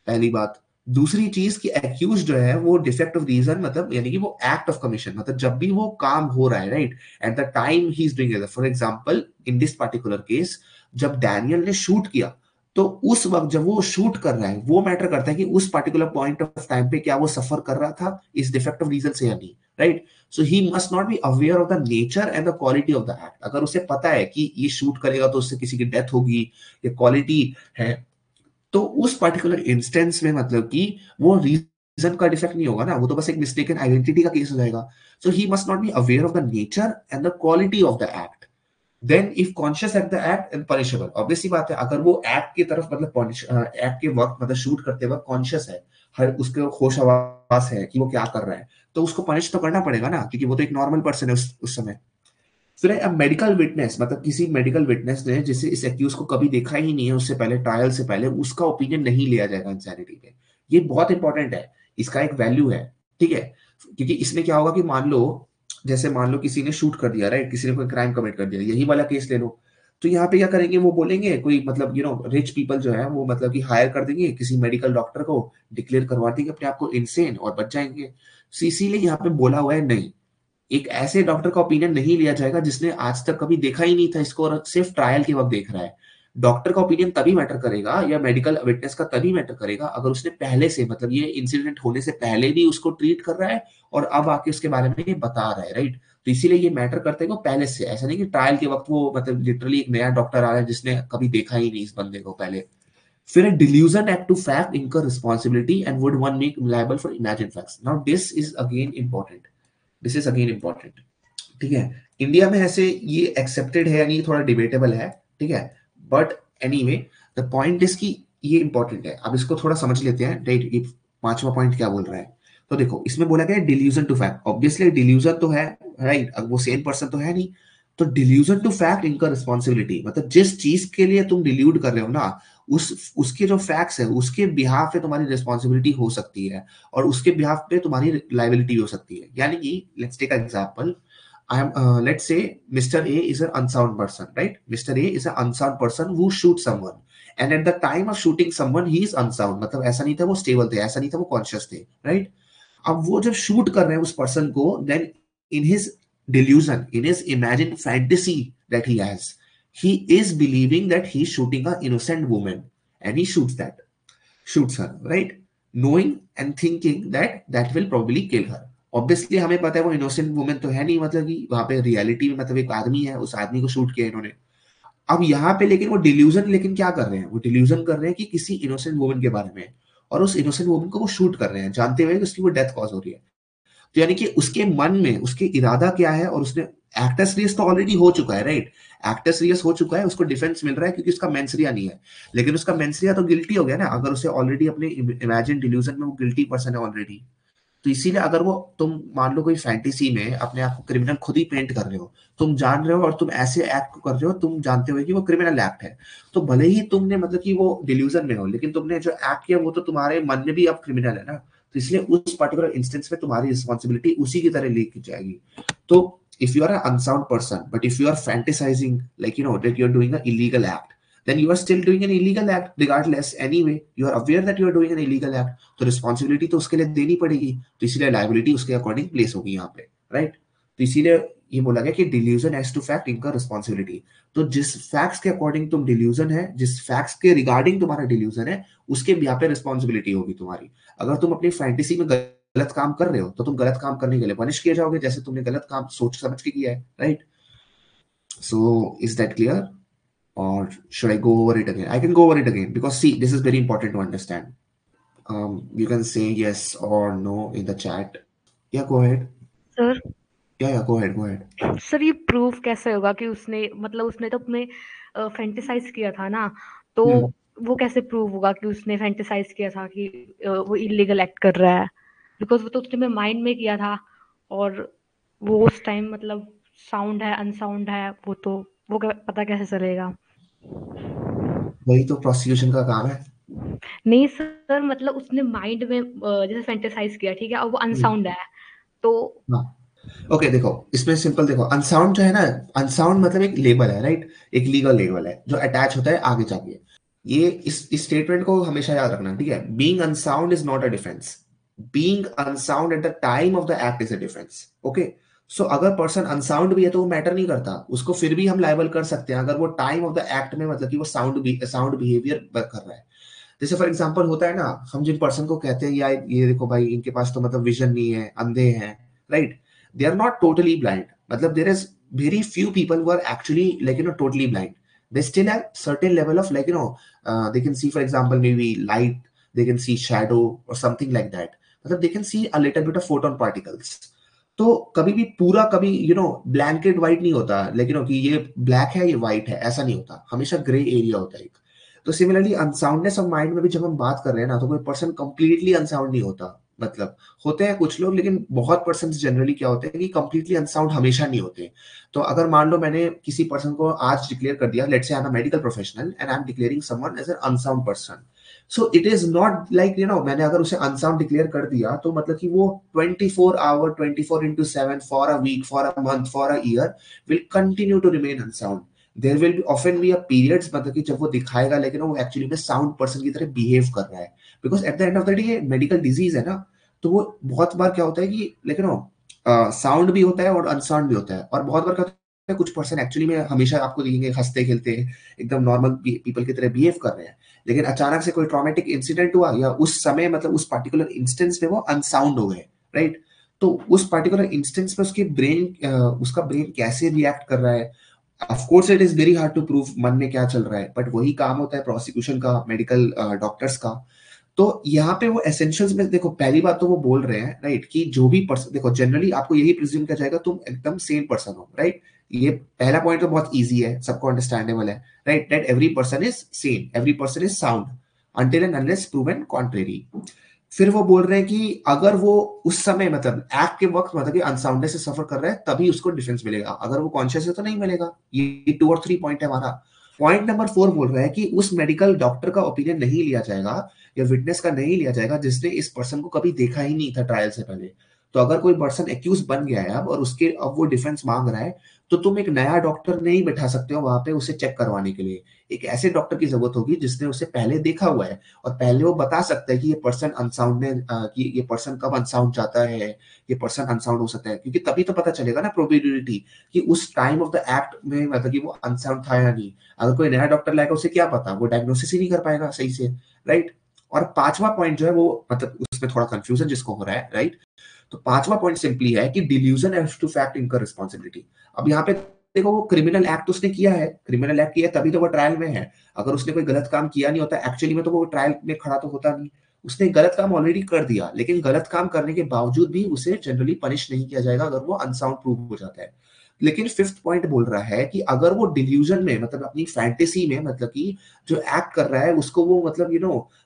पहली बात। दूसरी चीज कि एक्यूज जो है वो डिफेक्ट ऑफ रीजन, मतलब यानी कि वो एक्ट ऑफ कमीशन, मतलब जब भी वो काम हो रहा है, right, eight the time he is doing it. For example in this particular case जब डैनियल ने शूट किया, तो उस वक्त जब वो शूट कर रहा है वो मैटर करता है कि उस पर्टिकुलर पॉइंट ऑफ टाइम पे क्या वो सफर कर रहा था इस डिफेक्ट ऑफ रीजन से या नहीं, right. So he must not be aware of the nature and the quality of the act. अगर उसे पता है कि ये शूट करेगा तो उससे किसी की डेथ होगी, ये क्वालिटी है, तो उस पर्टिकुलर इंस्टेंस में मतलब कि वो रीजन का डिफेक्ट नहीं होगा ना, वो तो बस एक मिस्टेकन आइडेंटिटी का केस हो जाएगा। So he must not be aware of the nature and the quality of the act. Then if conscious at the act and punishable, obviously सी बात है, अगर वो एक्ट की तरफ मतलब एक्ट के वक्त मतलब शूट करते वक्त कॉन्शियस है, हर उसके होश हवास है कि वो क्या कर रहा है, तो उसको पनिश तो करना पड़ेगा ना, क्योंकि वो तो एक नॉर्मल पर्सन है उस समय। फिर अब मेडिकल विटनेस, मतलब किसी मेडिकल विटनेस ने जिसे इस एक्यूज को कभी देखा ही नहीं है उससे पहले, ट्रायल से पहले, उसका ओपिनियन नहीं लिया जाएगा इंसैनिटी पे। ये बहुत इंपॉर्टेंट है, इसका एक वैल्यू है, ठीक है। क्योंकि इसमें क्या होगा कि मान लो किसी ने शूट कर दिया, राइट, किसी ने कोई क्राइम कमिट कर दिया, यही वाला केस ले लो। तो यहाँ पे क्या करेंगे, वो बोलेंगे कोई मतलब रिच पीपल जो है वो मतलब कि हायर कर देंगे किसी मेडिकल डॉक्टर को, डिक्लेयर करवा देंगे अपने आप को इनसेन और बच जाएंगे। इसीलिए यहाँ पे बोला हुआ है नहीं, एक ऐसे डॉक्टर का ओपिनियन नहीं लिया जाएगा जिसने आज तक कभी देखा ही नहीं था इसको और सिर्फ ट्रायल के वक्त देख रहा है। डॉक्टर का ओपिनियन तभी मैटर करेगा या मेडिकल विटनेस का तभी मैटर करेगा अगर उसने पहले से, मतलब ये इंसिडेंट होने से पहले भी उसको ट्रीट कर रहा है और अब आके उसके बारे में ये बता रहा है, राइट। तो इसीलिए ये मैटर करते हैं वो पहले से, ऐसा नहीं कि ट्रायल के वक्त वो मतलब लिटरली एक नया डॉक्टर आ रहा है जिसने कभी देखा ही नहीं इस बंदे को पहले। फिर डिल्यूजन एक्ट टू फैक्ट इनकर responsibility and would one make liable for imagine facts. Now this is again important, this is again important, ठीक है। इंडिया में ऐसे ये एक्सेप्टेड है यानी थोड़ा डिबेटेबल है, ठीक है, but anyway the point is कि ये इंपॉर्टेंट है। अब इसको थोड़ा समझ लेते हैं, राइट। ये पांचवा पॉइंट क्या बोल रहा है, तो देखो इसमें बोला गया delusion to fact, obviously delusion तो है, राइट, अब वो सेम पर्सन तो है नहीं। तो डिल्यूजन टू फैक्ट इनका रिस्पॉन्सिबिलिटी, मतलब जिस चीज के लिए तुम डिल्यूड कर रहे हो ना, उसके जो फैक्ट्स है उसके बिहाफ पे तुम्हारी रिस्पॉन्सिबिलिटी हो सकती है और उसके बिहाफ पे तुम्हारी लाइबिलिटी हो सकती है। यानी कि let's take example, let's say Mr. A is an unsound person, right? Mr. A is an unsound person who shoots someone, and at the time of shooting someone, he is unsound. मतलब ऐसा नहीं था वो stable थे, ऐसा नहीं था वो conscious थे, right? अब वो जब shoot कर रहे हैं उस person को, then in his delusion, in his imagined fantasy that he has, he is believing that he is shooting an innocent woman, and he shoots her, right? Knowing and thinking that that will probably kill her. Obviously हमें पता है वो innocent women तो है नहीं, मतलब कि वहां पे रियलिटी में मतलब एक आदमी है, उस आदमी को शूट किया इन्होंने। अब यहाँ पे लेकिन वो डिल्यूजन, लेकिन क्या कर रहे हैं, वो डिल्यूजन कर रहे हैं कि किसी इनोसेंट वुमेन के बारे में, और उस इनोसेंट वुमेन को वो शूट कर रहे हैं जानते हुए कि उसकी वो डेथ कॉज हो रही है। तो यानी कि उसके मन में उसके इरादा क्या है, और उसने एक्टर्स रियस तो ऑलरेडी हो चुका है, राइट, एक्टर्स रियस हो चुका है, उसको डिफेंस मिल रहा है क्योंकि उसका मेंसरिया नहीं है, लेकिन उसका मेंसरिया तो गिल्टी हो गया ना, अगर उसे ऑलरेडी अपने इमेजिन डिल्यूजन में वो गिल्टी पर्सन है ऑलरेडी। तो इसीलिए अगर वो तुम मान लो कोई फैंटेसी में अपने आप को क्रिमिनल खुद ही पेंट कर रहे हो, तुम जान रहे हो और तुम ऐसे एक्ट कर रहे हो, तुम जानते हो कि वो क्रिमिनल एक्ट है, तो भले ही तुमने मतलब कि वो डिल्यूजन में हो, लेकिन तुमने जो एक्ट किया वो तो तुम्हारे मन में भी अब क्रिमिनल है ना, तो इसलिए उस पर्टिकुलर इंस्टेंस में तुम्हारी रिस्पॉन्सिबिलिटी उसी की तरह ली जाएगी। तो if you are an unsound person but if you are fantasizing like that you are doing an illegal act, then you are still doing an illegal act regardless anyway. You are aware that you are doing an illegal act, तो responsibility तो उसके लिए देनी पड़ेगी, तो इसीलिए liability उसके according place होगी यहाँ पे, right? तो इसीलिए ये बोला गया कि delusion as to fact इनका responsibility। तो जिस facts के according तुम delusion है, जिस facts के regarding तुम्हारा delusion है, उसके यहाँ पे responsibility होगी तुम्हारी। अगर तुम अपनी fantasy में गलत काम कर रहे हो तो तुम गलत काम करने के लिए पनिश किए जाओगे, जैसे तुमने गलत काम सोच समझ के किया है, right? So is that clear or should I go over it again? I can go over it again because see, this is very important to understand. You can say yes or no in the chat. Yeah, go ahead. Sir. Yeah, go ahead. Sir ये proof कैसे होगा कि उसने मतलब उसने तो अपने fantasise किया था ना, तो वो कैसे प्रूव होगा कि उसने फैंटेसाइज किया था कि वो इलीगल एक्ट कर रहा है? बिकॉज वो तो उसने माइंड में किया था, और वो उस टाइम मतलब साउंड है अनसाउंड है, वो पता कैसे चलेगा? वही तो प्रोसिक्यूशन का काम है। नहीं सर, मतलब उसने माइंड में जैसे फैंटेसाइज किया, ठीक है, और वो अनसाउंड है, तो ओके देखो, इसमें सिंपल देखो, अनसाउंड जो है ना, अनसाउंड मतलब एक लेबल है, राइट? एक लीगल लेबल है जो अटैच होता है आगे जाके। ये इस स्टेटमेंट को हमेशा याद रखना, ठीक है? Being unsound is not a defence, being unsound at the time of the act is a defence. Okay, so अगर पर्सन अनसाउंड भी है तो वो मैटर नहीं करता, उसको फिर भी हम लाइबल कर सकते हैं अगर वो टाइम ऑफ द एक्ट में मतलब कि वो साउंड बिहेवियर कर रहा है। जैसे फॉर एग्जाम्पल होता है ना, हम जिन पर्सन को कहते हैं यार ये देखो भाई इनके पास तो मतलब विजन नहीं है, अंधे हैं, right? They are not totally blind. मतलब there is very few people who are actually like totally blind. They still have certain level of like they can see, for example, maybe light, they can see shadow or something like that. मतलब they can see a little bit of photon particles. तो कभी भी पूरा कभी blank and white नहीं होता, लेकिन कि ये ब्लैक है ये व्हाइट है, ऐसा नहीं होता, हमेशा ग्रे एरिया होता है एक। तो सिमिलरली अनसाउंडनेस ऑफ माइंड में भी जब हम बात कर रहे हैं ना, तो कोई पर्सन कंप्लीटली अनसाउंड नहीं होता। मतलब होते हैं कुछ लोग, लेकिन बहुत पर्सन जनरली क्या होते हैं कि कंप्लीटली अनसाउंड हमेशा नहीं होते। तो अगर मान लो मैंने किसी पर्सन को आज डिक्लेयर कर दिया, let's say I am a medical professional and I am declaring someone as an unsound person, so it is not like मैंने अगर उसे अनसाउंड डिक्लेयर कर दिया तो मतलब कि वो 24 hour 24/7 for a week, for a month, for a year will continue to remain unsound. There will be often be a periods मतलब कि जब वो दिखाएगा लेकिन वो एक्चुअली में साउंड पर्सन की तरह बिहेव कर रहा है, because at the end of the day medical disease है ना। तो वो बहुत बार क्या होता है कि लेकिन साउंड भी होता है और अनसाउंड भी होता है, और बहुत बार क्या होता है कुछ पर्सन एक्चुअली में हमेशा आपको देखेंगे हंसते खेलते एकदम नॉर्मल पीपल की तरह बिहेव कर रहे हैं, लेकिन अचानक से कोई ट्रॉमेटिक इंसिडेंट हुआ या उस समय मतलब उस पर्टिकुलर इंस्टेंस में वो अनसाउंड हो गए, राइट? तो उस पर्टिकुलर इंस्टेंस में उसका ब्रेन कैसे रिएक्ट कर रहा है, of course it is very hard to prove मन में क्या चल रहा है, बट वही काम होता है प्रोसिक्यूशन का, मेडिकल डॉक्टर्स का। तो यहाँ पे वो एसेंशियल्स में देखो, पहली बात तो वो बोल रहे हैं, राइट, कि जो भी पर्सन, देखो जनरली आपको यही प्रिज्यूम किया जाएगा तुम एकदम सेम पर्सन हो, राइट? ये पहला पॉइंट तो बहुत इजी है, सबको अंडरस्टैंडेबल है, right? That every person is same, every person is sound until and unless proven contrary। फिर वो बोल रहे हैं कि अगर वो उस समय मतलब एक्ट के वक्त मतलब कि अनसाउंडनेस से सफर कर रहा है तभी उसको डिफेंस मिलेगा, अगर वो कॉन्शियस है तो नहीं मिलेगा। ये 2 और 3 पॉइंट है हमारा। पॉइंट नंबर 4 बोल रहा है कि उस मेडिकल डॉक्टर का ओपिनियन नहीं लिया जाएगा या विटनेस का नहीं लिया जाएगा जिसने इस पर्सन को कभी देखा ही नहीं था ट्रायल से पहले। तो अगर कोई पर्सन एक्यूज बन गया है अब और उसके अब वो डिफेंस मांग रहा है, तो तुम एक नया डॉक्टर नहीं बैठा सकते हो वहां पे उसे चेक करवाने के लिए। एक ऐसे डॉक्टर की जरूरत होगी जिसने उसे पहले देखा हुआ है और पहले वो बता सकता है कि ये पर्सन अनसाउंड है, कि ये पर्सन कब अनसाउंड जाता है, ये पर्सन अनसाउंड हो सकता है, क्योंकि तभी तो पता चलेगा ना प्रोबेबिलिटी कि उस टाइम ऑफ द एक्ट में मतलब कि वो अनसाउंड था या नहीं। अगर कोई नया डॉक्टर लाएगा उसे क्या पता, वो डायग्नोसिस ही नहीं कर पाएगा सही से, राइट? और पांचवा पॉइंट जो है वो मतलब उसमें थोड़ा कंफ्यूजन जिसको हो रहा है, राइट? तो पांचवा पॉइंट सिंपली है कि डिल्यूजन एज टू फैक्ट इनका रिस्पॉन्सिबिलिटी। अब यहाँ पे देखो वो क्रिमिनल एक्ट उसने किया है, क्रिमिनल एक्ट किया तभी तो वो ट्रायल में है। अगर उसने कोई गलत काम किया नहीं होता एक्चुअली में तो वो ट्रायल में खड़ा तो होता नहीं। उसने गलत काम ऑलरेडी कर दिया, लेकिन गलत काम करने के बावजूद भी उसे जनरली पनिश नहीं किया जाएगा अगर वो अनसाउंड प्रूव हो जाता है। लेकिन फिफ्थ पॉइंट बोल रहा है कि अगर वो डिल्यूजन में मतलब अपनी फैंटेसी में मतलब कि जो एक्ट कर रहा है उसको वो मतलब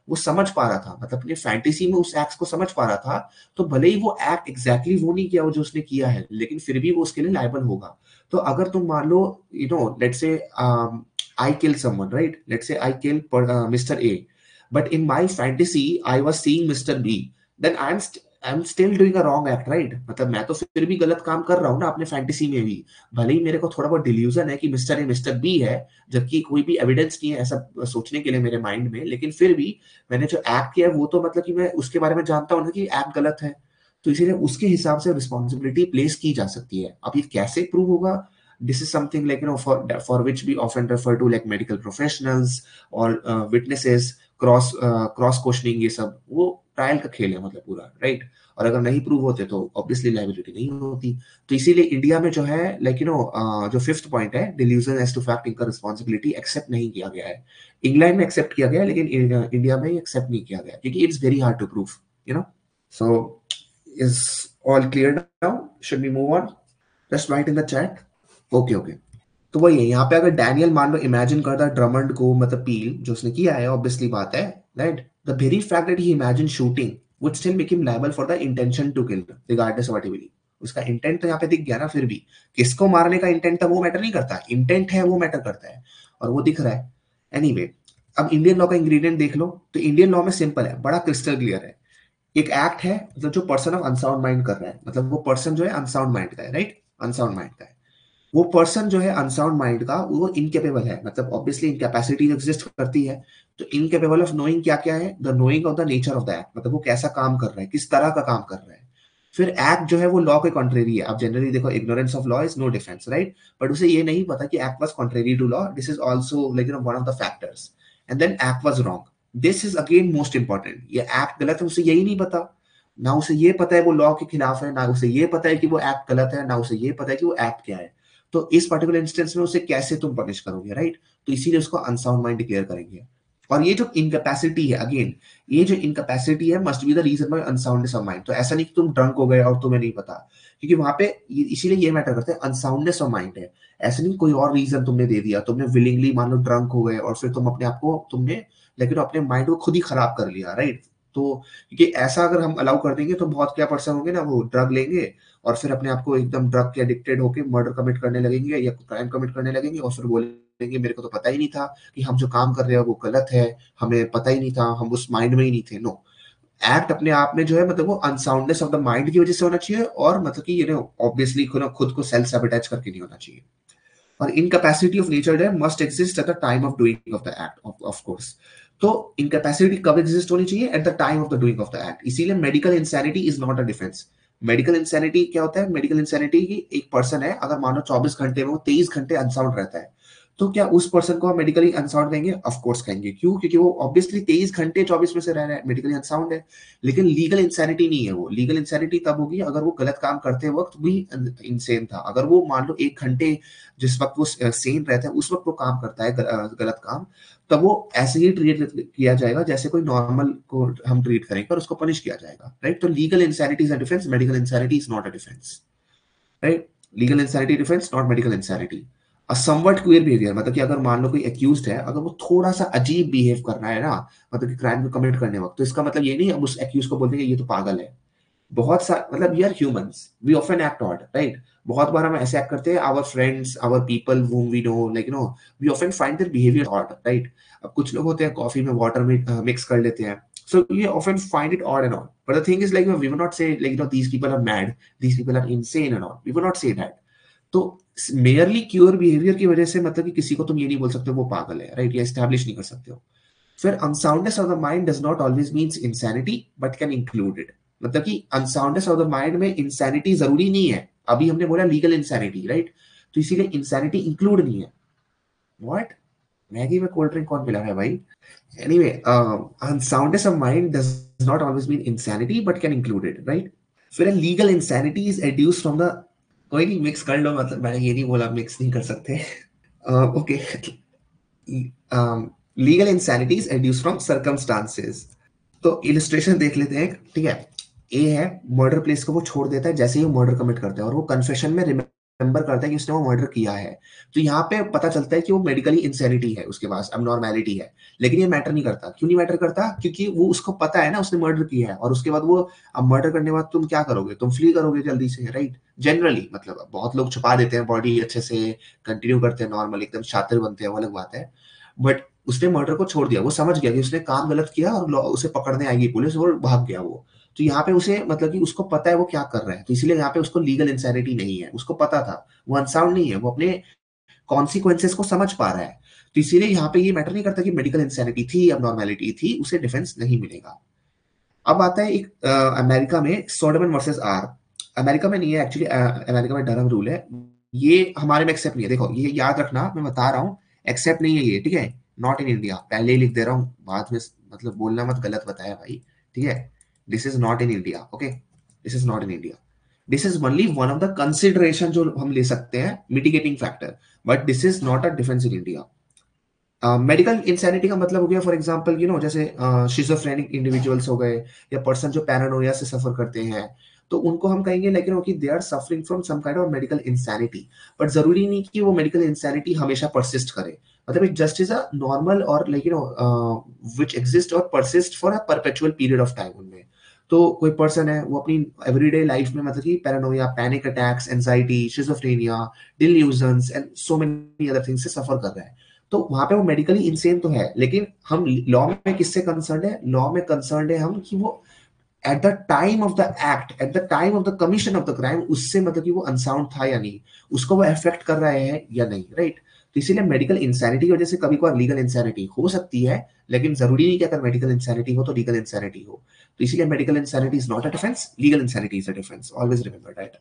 वो समझ पा रहा था, मतलब अपनी फैंटेसी में उस एक्ट को समझ पा रहा था, तो भले ही वो एक्ट एग्जैक्टली वो नहीं किया वो जो उसने किया है, लेकिन फिर भी वो उसके लिए लायबल होगा। तो अगर तुम मान लो let's say I kill someone, right? Let's say I kill Mr. A, but in my fantasy I was seeing Mr. B, then I am still doing a wrong act, right? मतलब मैं तो फिर भी गलत काम कर रहा हूँ ना अपने फैंटेसी में भी, भले ही मेरे को थोड़ा बहुत डिल्यूजन है कि मिस्टर ए मिस्टर बी है, जबकि कोई भी एविडेंस नहीं है ऐसा सोचने के लिए मेरे माइंड में, लेकिन फिर भी मैंने जो एक्ट किया है वो तो मतलब कि मैं उसके बारे में जानता हूँ ना कि एक्ट गलत है, तो इसीलिए उसके हिसाब से रिस्पॉन्सिबिलिटी प्लेस की जा सकती है। अब ये कैसे प्रूव होगा? This is something like for which we often refer to like medical professionals और विटनेसेस, क्रॉस क्वेश्चनिंग, ये सब वो ट्रायल का खेल है मतलब पूरा, राइट? और अगर नहीं प्रूव होते तो ऑब्वियसली लाइबिलिटी नहीं होती। तो इसीलिए इंडिया में जो है लाइक जो फिफ्थ पॉइंट है, डिल्यूजन एज टू फैक्ट इनका रिस्पॉन्सिबिलिटी एक्सेप्ट नहीं किया गया है। इंग्लैंड में एक्सेप्ट किया गया है, लेकिन इंडिया में एक्सेप्ट नहीं किया गया क्योंकि it's very hard to prove, you know. So is all clear now? Should we move on? Just write in the chat. Okay okay. तो वही है यहाँ पे, अगर डैनियल मान लो इमेजिन करता ड्रमंड को, मतलब पील जो उसने किया है, ऑब्वियसली बात है, right? The very fact that he imagine shooting would still make him liable for the intention to kill regardless of what he believe. उसका इंटेंट तो यहाँ पे दिख गया ना, फिर भी किसको मारने का इंटेंट था वो मैटर नहीं करता, इंटेंट है वो मैटर करता है, और वो दिख रहा है। एनीवे, अब इंडियन लॉ का इंग्रेडिएंट देख लो, तो इंडियन लॉ में सिंपल है, बड़ा क्रिस्टल क्लियर है। एक एक्ट है, मतलब जो पर्सन ऑफ अनसाउंड माइंड कर रहा है, मतलब वो पर्सन जो है अनसाउंड माइंड का है, राइट? अनसाउंड माइंड का है वो पर्सन जो है अनसाउंड माइंड का, वो इनकेपेबल है, मतलब ऑब्वियसली इनकैपेसिटी एग्जिस्ट करती है। तो इनकेपेबल ऑफ नोइंग क्या क्या है, the knowing of the nature of the act, मतलब वो कैसा काम कर रहा है, किस तरह का काम कर रहा है। फिर एक्ट जो है वो लॉ के कॉन्ट्रेरी है। आप जनरली देखो, ignorance of law is no defence, right? But उसे ये नहीं पता कि act was contrary to law, this is also like one of the factors. And then act was wrong, this is again most important. ये act गलत है, उसे यही नहीं पता, ना उसे ये पता है वो लॉ के खिलाफ है, ना उसे ये पता है कि वो एक्ट गलत है, ना उसे ये पता है कि वो एक्ट क्या है। तो इस पर्टिकुलर इंस्टेंस में उसे कैसे तुम पनिश करोगे, राइट? तो इसीलिए उसको अनसाउंड माइंड डिक्लेयर करेंगे। और ये जो इनकैपेसिटी है, अगेन ये जो इनकैपेसिटी है must be the reason by unsoundness of mind. तो ऐसा नहीं कि तुम ड्रंक हो गए और तुम्हें नहीं पता, क्योंकि वहां पे इसीलिए ये मैटर करता है, अनसाउंडनेस ऑफ माइंड है। ऐसा नहीं कोई और रीजन तुमने दे दिया, तुमने विलिंगली मान लो ड्रंक हो गए और फिर तुम अपने आप को तुमने लेकिन अपने माइंड को खुद ही खराब कर लिया, राइट? तो क्योंकि ऐसा अगर हम अलाउ कर देंगे तो बहुत क्या पर्सन होंगे ना, वो ड्रग लेंगे और फिर अपने आप को एकदम ड्रग के एडिक्टेड होके मर्डर कमिट करने लगेंगे या क्राइम कमिट करने लगेंगे, और फिर बोलेंगे मेरे को तो पता ही नहीं था कि हम जो काम कर रहे हैं वो गलत है, हमें पता ही नहीं था, हम उस माइंड में ही नहीं थे। नो, एक्ट अपने आप में जो है मतलब वो अनसाउंडनेस ऑफ द माइंड की वजह से होना चाहिए, और मतलब कि ये ऑब्वियसली खुद को सेल्फ सैबोटेज करके नहीं होना चाहिए। और इनकैपेसिटी ऑफ नेचर है must exist at the time of doing of the act, of course. तो इनकैपेसिटी कब एग्जिस्ट होनी चाहिए? At the time of the doing of the act. इसीलिए medical insanity is not a defence. Medical insanity क्या होता है? Medical insanity की एक पर्सन है, अगर मान लो 24 घंटे में वो 23 घंटे अनसाउंड रहता है, तो क्या उस पर्सन को हम मेडिकली अनसाउंड कहेंगे? ऑफ कोर्स कहेंगे। क्यों? क्योंकि वो ऑब्वियसली 23 घंटे 24 में से रह रहा है, मेडिकली अनसाउंड है। लेकिन लीगल इंसैनिटी नहीं है वो। लीगल इंसैनिटी तब होगी अगर वो गलत काम करते वक्त भी इंसेन था। अगर वो मान लो 1 घंटे जिस वक्त वो सेन रहता है उस वक्त वो काम करता है गलत काम, तब वो ऐसे ही ट्रीट किया जाएगा जैसे कोई नॉर्मल को हम ट्रीट करेंगे और उसको पनिश किया जाएगा, राइट? तो legal insanity is a defence, medical insanity is not a defence, right? Legal insanity defence, not medical insanity. A somewhat queer behaviour, मतलब कि अगर मान लो कोई एक्यूज्ड है, अगर वो थोड़ा सा अजीब बिहेव कर रहा है ना, मतलब कि क्राइम को कमिट करने वक्त, तो इसका मतलब ये नहीं हम उस एक्यूज को बोल देंगे ये तो पागल है। बहुत सा मतलब we are humans, we often act odd, right? बहुत बार हम ऐसे एक्ट करते हैं, our friends, our people whom we know, like we often find their behavior odd, right? अब कुछ लोग होते हैं कॉफी में वाटर में मिक्स कर लेते हैं, so we often find it odd and all, but the thing is like we will not say like these people are mad, these people are insane and all, we will not say that. तो merely cure behaviour की वजह से मतलब कि किसी को तुम ये नहीं बोल सकते वो पागल है, राइट? या एस्टैब्लिश नहीं कर सकते हो। फिर unsoundness of the mind does not always means insanity but can include it. मतलब कि अनसाउंडनेस ऑफ द माइंड में इंसैनिटी जरूरी नहीं है। अभी हमने बोला लीगल इंसैनिटी, राइट? तो इसीलिए इंसैनिटी इंक्लूड नहीं है। व्हाट? मैगी में कोल्ड ड्रिंक कौन पिला रहा है भाई? Anyway, unsoundness of mind does not always mean insanity but can include it, right? फिर legal insanity is adduced from the, कोई नहीं मिक्स कर लो, मतलब मैंने ये नहीं बोला मिक्स नहीं कर सकते। Okay, legal insanity is adduced from circumstances. तो इलिस्ट्रेशन देख लेते हैं, ठीक है? ए है, मर्डर प्लेस को वो छोड़ देता है जैसे ही वो मर्डर कमिट करता है, और वो कन्फेशन में रिमेंबर करता है कि उसने वो मर्डर किया है। तो यहाँ पे पता चलता है कि वो मेडिकली इंसैनिटी है, उसके पास अबनॉर्मैलिटी है। लेकिन ये मैटर नहीं करता। क्यों नहीं मैटर करता? क्योंकि वो उसको पता है ना उसने मर्डर किया है, और उसके बाद वो, अब मर्डर करने के बाद तुम क्या करोगे? तुम फ्ली करोगे जल्दी से, राइट? जनरली मतलब बहुत लोग छुपा देते हैं बॉडी अच्छे से, कंटिन्यू करते हैं नॉर्मल, एकदम शातिर बनते हैं, वो अलग बात है। बट उसने मर्डर को छोड़ दिया, वो समझ गया कि उसने काम गलत किया और उसे पकड़ने आएगी पुलिस, वो भाग गया वो। तो यहाँ पे उसे मतलब कि उसको पता है वो क्या कर रहा है, तो इसलिए यहाँ पे उसको लीगल इंसैनिटी नहीं है, उसको पता था वो अनसाउंड नहीं है, वो अपने कॉन्सिक्वेंसेस को समझ पा रहा है। तो इसीलिए यहाँ पे ये मैटर नहीं करता कि मेडिकल इंसैनिटी थी या नॉर्मेलिटी थी, उसे डिफेंस नहीं मिलेगा। अब आता है एक अमेरिका में सोडमन वर्सेस आर। अमेरिका में नहीं है एक्चुअली, अमेरिका में डरम रूल है, ये हमारे में एक्सेप्ट नहीं है। देखो ये याद रखना, मैं बता रहा हूँ, एक्सेप्ट नहीं है ये, ठीक है, नॉट इन इंडिया, पहले ही लिख दे रहा हूँ, बाद में मतलब बोलना मत, गलत बताया भाई, ठीक है। This is not in India, okay, this is not in India. This is only one of the consideration जो हम ले सकते हैं, mitigating factor, but this is not a defence in India. Medical insanity का मतलब हो गया फॉर एग्जांपल जैसे शिजोफ्रेनिक इंडिविजुअल्स हो गए, या पर्सन जो पैरानोया से सफर करते हैं, तो उनको हम कहेंगे कि they are suffering from some kind of medical insanity. But जरूरी नहीं कि वो मेडिकल इंसैनिटी हमेशा परसिस्ट करे, मतलब it just is a normal और विच एग्जिस्ट और persist for a perpetual period of time उनमें। तो कोई पर्सन है वो अपनी एवरीडे लाइफ में मतलब कि Paranoia, panic attacks, anxiety, schizophrenia, delusions and so many other things से सफर कर रहा है, तो वहां पे वो मेडिकली इंसेन तो है, लेकिन हम लॉ में किससे कंसर्न है, लॉ में कंसर्न है हम कि वो eight the time of the act, eight the time of the commission of the crime, उससे मतलब कि वो अनसाउंड था या नहीं, उसको वो अफेक्ट कर रहा है या नहीं, राइट। तो इसीलिए मेडिकल इंसैनिटी की वजह से कभी कभार लीगल इंसैनिटी हो सकती है, लेकिन जरूरी नहीं कि अगर मेडिकल इंसैनिटी हो तो लीगल इंसैनिटी हो। तो इसीलिए medical insanity is not a defence, legal insanity is a defence, always remember that.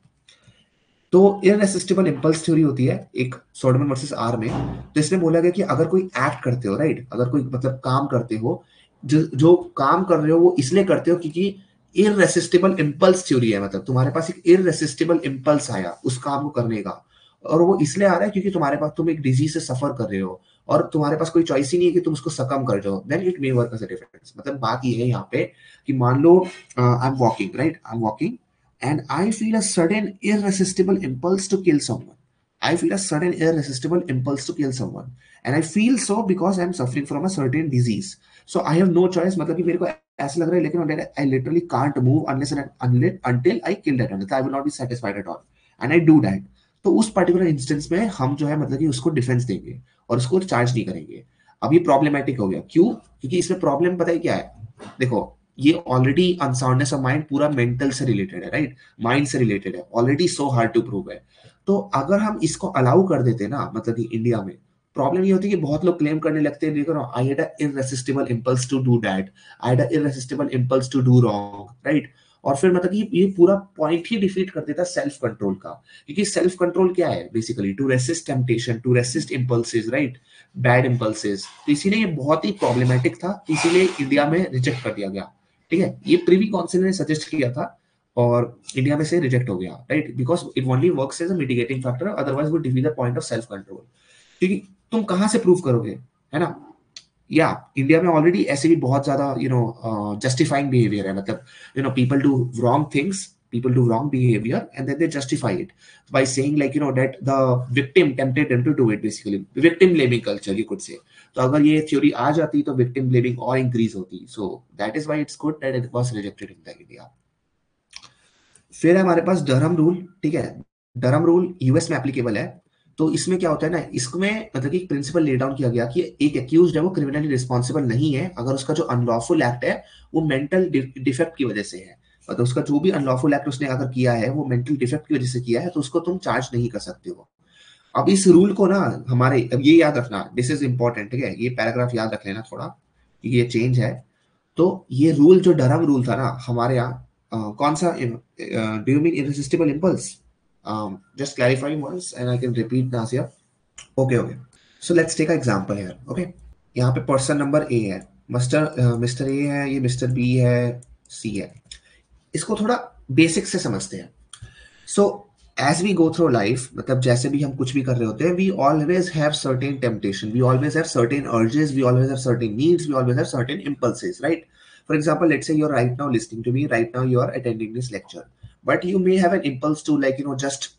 तो इररेसिस्टिबल इंपल्स थ्योरी होती है एक सोडमन वर्सेस आर में। तो इसमें बोला गया कि अगर कोई एक्ट करते हो, राइट, अगर कोई मतलब काम करते हो, जो काम कर रहे हो वो इसलिए करते हो क्योंकि इररेसिस्टिबल इंपल्स थ्योरी है, मतलब तुम्हारे पास एक इररेसिस्टिबल इंपल्स आया उस काम को करने का, और वो इसलिए आ रहा है क्योंकि तुम्हारे पास, तुम एक डिजीज से सफर कर रहे हो और तुम्हारे पास कोई चॉइस ही नहीं है कि तुम उसको सकम कर जाओ, then it may work as a difference. मतलब बात ये है यहाँ पे कि मान लो I am walking, right, I am walking and I feel a sudden irresistible impulse to kill someone. I feel a sudden irresistible impulse to kill someone. And I feel so because I'm suffering from a certain disease. So I have no choice. मतलब कि मेरे को ऐसा लग रहा है, लेकिन I literally can't move until I kill that another. I will not be satisfied at all. And I do that. तो उस पर्टिकुलर इंस्टेंस में हम जो है मतलब कि उसको डिफेंस देंगे और उसको चार्ज नहीं करेंगे। अब ये प्रॉब्लमेटिक हो गया, क्यों? क्योंकि इसमें प्रॉब्लम पता है क्या है, देखो ये ऑलरेडी अनसाउंडनेस ऑफ माइंड पूरा मेंटल से रिलेटेड है, राइट, माइंड से रिलेटेड है, already so hard to prove है। तो अगर हम इसको अलाउ कर देते ना, मतलब कि इंडिया में प्रॉब्लम ये होती है कि बहुत लोग क्लेम करने लगते हैं, देखो I had a irresistible impulse to do that, I had a irresistible impulse to do wrong, right. और फिर मतलब कि ये पूरा पॉइंट ही डिफीट कर देता है सेल्फ कंट्रोल का, क्योंकि सेल्फ कंट्रोल क्या है basically, to resist temptation, to resist impulses, right, bad impulses. तो इसीलिए ये बहुत ही प्रॉब्लमेटिक था, इसीलिए इंडिया में रिजेक्ट कर दिया गया, ठीक है। ये प्रिवी काउंसिल ने सजेस्ट किया था और इंडिया में से रिजेक्ट हो गया, right, because it only works as a mitigating factor, otherwise वो defeat the point of self control. क्योंकि तुम कहां से प्रूव करोगे, है ना। या इंडिया में ऑलरेडी ऐसे भी बहुत ज्यादा जस्टिफाइंग बिहेवियर है, मतलब people do wrong things, people do wrong behavior and then they justify it by saying that the victim tempted them to do it, basically victim blaming culture you could say। तो अगर ये theory आ जाती तो victim blaming और increase होती, so that is why it's good that it was rejected in the India। फिर है हमारे पास डरहम रूल, ठीक है। डरहम रूल यूएस में एप्लीकेबल है। तो इसमें क्या होता है ना, इसमें मतलब कि एक प्रिंसिपल ले डाउन किया गया कि एक एक्यूज्ड है वो क्रिमिनली रिस्पॉन्सिबल नहीं है अगर उसका जो अनलॉफुल एक्ट है वो मेंटल डिफेक्ट की वजह से है, मतलब उसका जो भी अनलॉफुल एक्ट उसने अगर किया है वो मेंटल डिफेक्ट की वजह से किया है, तो उसको तुम चार्ज नहीं कर सकते हो। अब इस रूल को ना हमारे, अब ये याद रखना, दिस इज इंपॉर्टेंट, ठीक है, ये पैराग्राफ याद रख लेना थोड़ा, ये चेंज है। तो ये रूल जो डरहम रूल था ना हमारे यहाँ, कौन सा, do you mean irresistible impulse? Just clarifying once and I can repeat nausea. Okay okay, so let's take a example here, okay. यहाँ पे पर्सन नंबर ए है, मिस्टर ए है, ये मिस्टर बी है, सी है। इसको थोड़ा बेसिक से समझते हैं। So as we go through life, मतलब जैसे भी हम कुछ भी कर रहे होते हैं, we always have certain temptation, we always have certain urges, we always have certain needs, we always have certain impulses, right? For example, let's say you're right now listening to me, right now you are attending this lecture, but you may have an impulse to just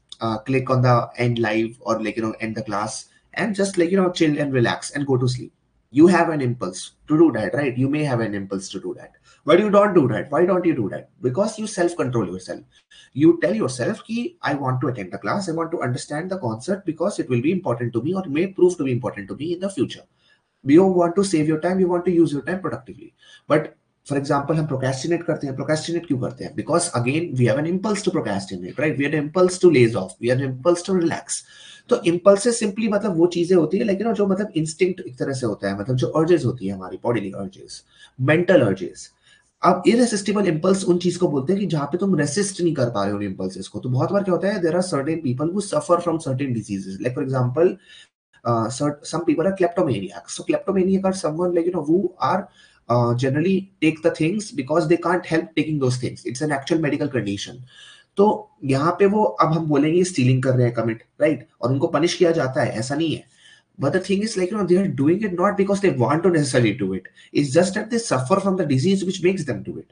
click on the end live or end the class and just chill and relax and go to sleep. You have an impulse to do that, right? You may have an impulse to do that, but you don't do that. Why don't you do that? Because you self control yourself. You tell yourself ki I want to attend the class, I want to understand the concept because it will be important to me or may prove to be important to me in the future. You want to save your time, you want to use your time productively, but for example हम procrastinate करते हैं, procrastinate क्यों करते हैं? Because again we have an impulse to procrastinate, right? We have an impulse to laze off, we have an impulse to relax. तो impulses simply मतलब वो चीजें होती है, लेकिन जो मतलब इंस्टिंक्ट एक तरह से होता है, मतलब जो अर्जेस होती है हमारी बॉडीली अर्जेस, मेंटल अर्जेस। अब इरेसिस्टिबल इम्पल्स उन चीज को बोलते हैं कि जहां पे तुम रेसिस्ट नहीं कर पा रहे हो उन इम्पल्सेस को। तो बहुत बार क्या होता है, there are certain people who suffer from certain diseases, like for example some people are kleptomaniacs. So kleptomaniac are someone like who are generally take the things because they can't help taking those things. It's an actual medical condition. तो यहाँ पे वो, अब हम बोलेंगे stealing कर रहे हैं कमिट, राइट? और उनको पनिश किया जाता है, ऐसा नहीं है। But the thing is, like, they are doing it not because they want to necessarily do it. It's just that they suffer from the disease which makes them do it.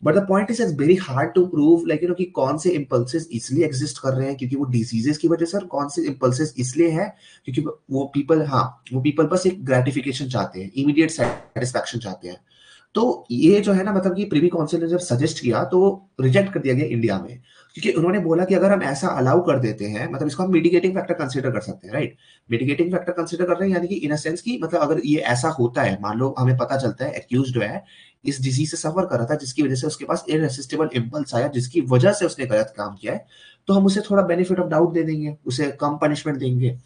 But the point is it's very hard to prove, like कि कौन से impulses इसलिए exist कर रहे हैं क्योंकि वो diseases की वजह से, और कौन से इंपल्सेस इसलिए हैं क्योंकि वो पीपल, हाँ, वो पीपल बस एक ग्रेटिफिकेशन चाहते हैं, इमीडिएट सेटिस्फैक्शन चाहते हैं। तो ये जो है ना, मतलब कि प्रिवी काउंसिल ने जब सजेस्ट किया तो रिजेक्ट कर दिया गया इंडिया में, क्योंकि उन्होंने बोला कि अगर हम ऐसा अलाउ कर देते हैं, मतलब इसको हम मिटिगेटिंग फैक्टर कंसीडर कर सकते हैं, राइट? मिटिगेटिंग फैक्टर कंसीडर कर रहे हैं, यानी कि इन अ सेंस कि मतलब अगर ये ऐसा होता है, मान लो हमें पता चलता है एक्यूज जो है इस डिजीज से सफर कर रहा था, जिसकी वजह से उसके पास इररेसिस्टिबल इंपल्स आया, जिसकी वजह से उसने गलत काम किया है, तो हम उसे थोड़ा बेनिफिट ऑफ डाउट दे देंगे, उसे कम पनिशमेंट देंगे,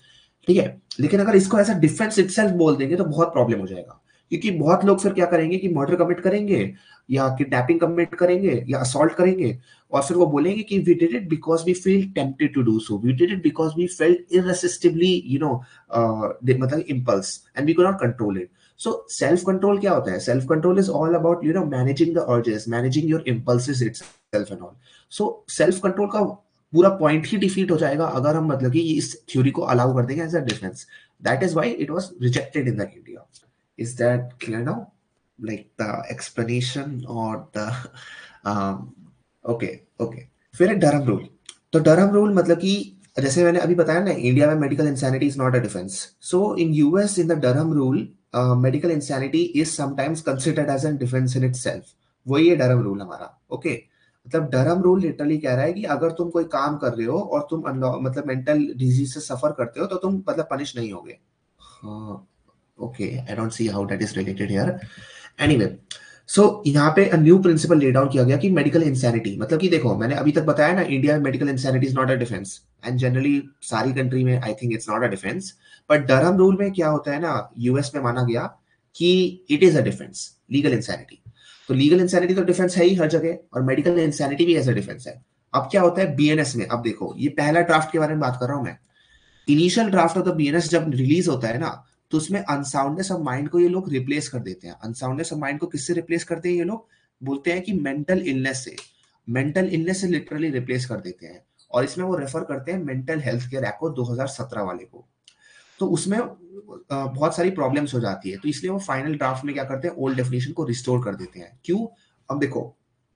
ठीक है? लेकिन अगर इसको ऐसा डिफेंस इटसेल्फ बोल देंगे तो बहुत प्रॉब्लम हो जाएगा, क्योंकि बहुत लोग फिर क्या करेंगे कि मर्डर कमिट करेंगे या किडनैपिंग कमिट करेंगे या असॉल्ट करेंगे, और फिर वो बोलेंगे कि we did it because we feel tempted to do so, we did it because we felt irresistibly मतलब impulse and we could not control it. So self control क्या होता है? Self control is all about managing the urges, managing your impulses itself and all. So self control का पूरा point ही defeat हो जाएगा अगर हम मतलब कि इस थ्योरी को अलाउ कर देंगे as a defence. That is why it was rejected in the India. Is that clear now? Like the explanation और द ओके ओके। फिर डरम रूल। तो डरम रूल मतलब कि जैसे मैंने अभी बताया ना, इंडिया में medical insanity is not a defence. So in US in the Durham rule medical insanity is sometimes considered as an defence in itself. वही है डरम रूल हमारा, ओके? मतलब डरम रूल लिटरली कह रहा है कि अगर तुम कोई काम कर रहे हो और तुम मतलब मेंटल डिजीज से सफर करते हो तो तुम मतलब पनिश नहीं होगे। हाँ, okay, I don't see how that is related here. Anyway, so यहाँ पे न्यू प्रिंसिपल ले डाउन किया गया कि मेडिकल इंसैनिटी मतलब कि देखो, मैंने अभी तक बताया ना, इंडिया में medical insanity is not a defence, and generally सारी कंट्री में I think it's not a defence. But Durham rule में क्या होता है ना, यूएस में माना गया कि it is a defence, legal insanity. तो लीगल इंसैनिटी तो डिफेंस है ही हर जगह, और मेडिकल इंसैनिटी भी एज अ डिफेंस है। अब क्या होता है बीएनएस में, अब देखो ये पहला ड्राफ्ट के बारे में बात कर रहा हूं मैं। Initial draft of the BNS जब रिलीज होता है ना, तो उसमें अनसाउंडनेस ऑफ माइंड को ये लोग रिप्लेस कर देते हैं। अनसाउंडनेस ऑफ माइंड को किससे रिप्लेस करते हैं ये लोग? बोलते हैं कि मेंटल इलनेस से। मेंटल इलनेस से लिटरली रिप्लेस कर देते हैं, और इसमें वो रेफर करते हैं मेंटल हेल्थ केयर एक्ट को, 2017 वाले को। तो उसमें बहुत सारी प्रॉब्लम्स हो जाती है, तो इसलिए वो फाइनल ड्राफ्ट में क्या करते हैं, ओल्ड डेफिनेशन को रिस्टोर कर देते हैं। क्यों? अब देखो,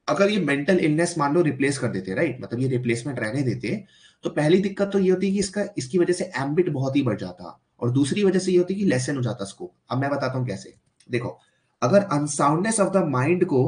अगर ये मेंटल इलनेस मान लो रिप्लेस कर देते, राइट, मतलब ये रिप्लेसमेंट रहने देते, तो पहली दिक्कत तो ये होती है कि इसकी वजह से एम्बिट बहुत ही बढ़ जाता, और दूसरी वजह से ये होती है कि लेसन हो जाता स्कोप। अब मैं बताता हूँ कैसे। देखो, अगर अनसाउंडनेस ऑफ द माइंड को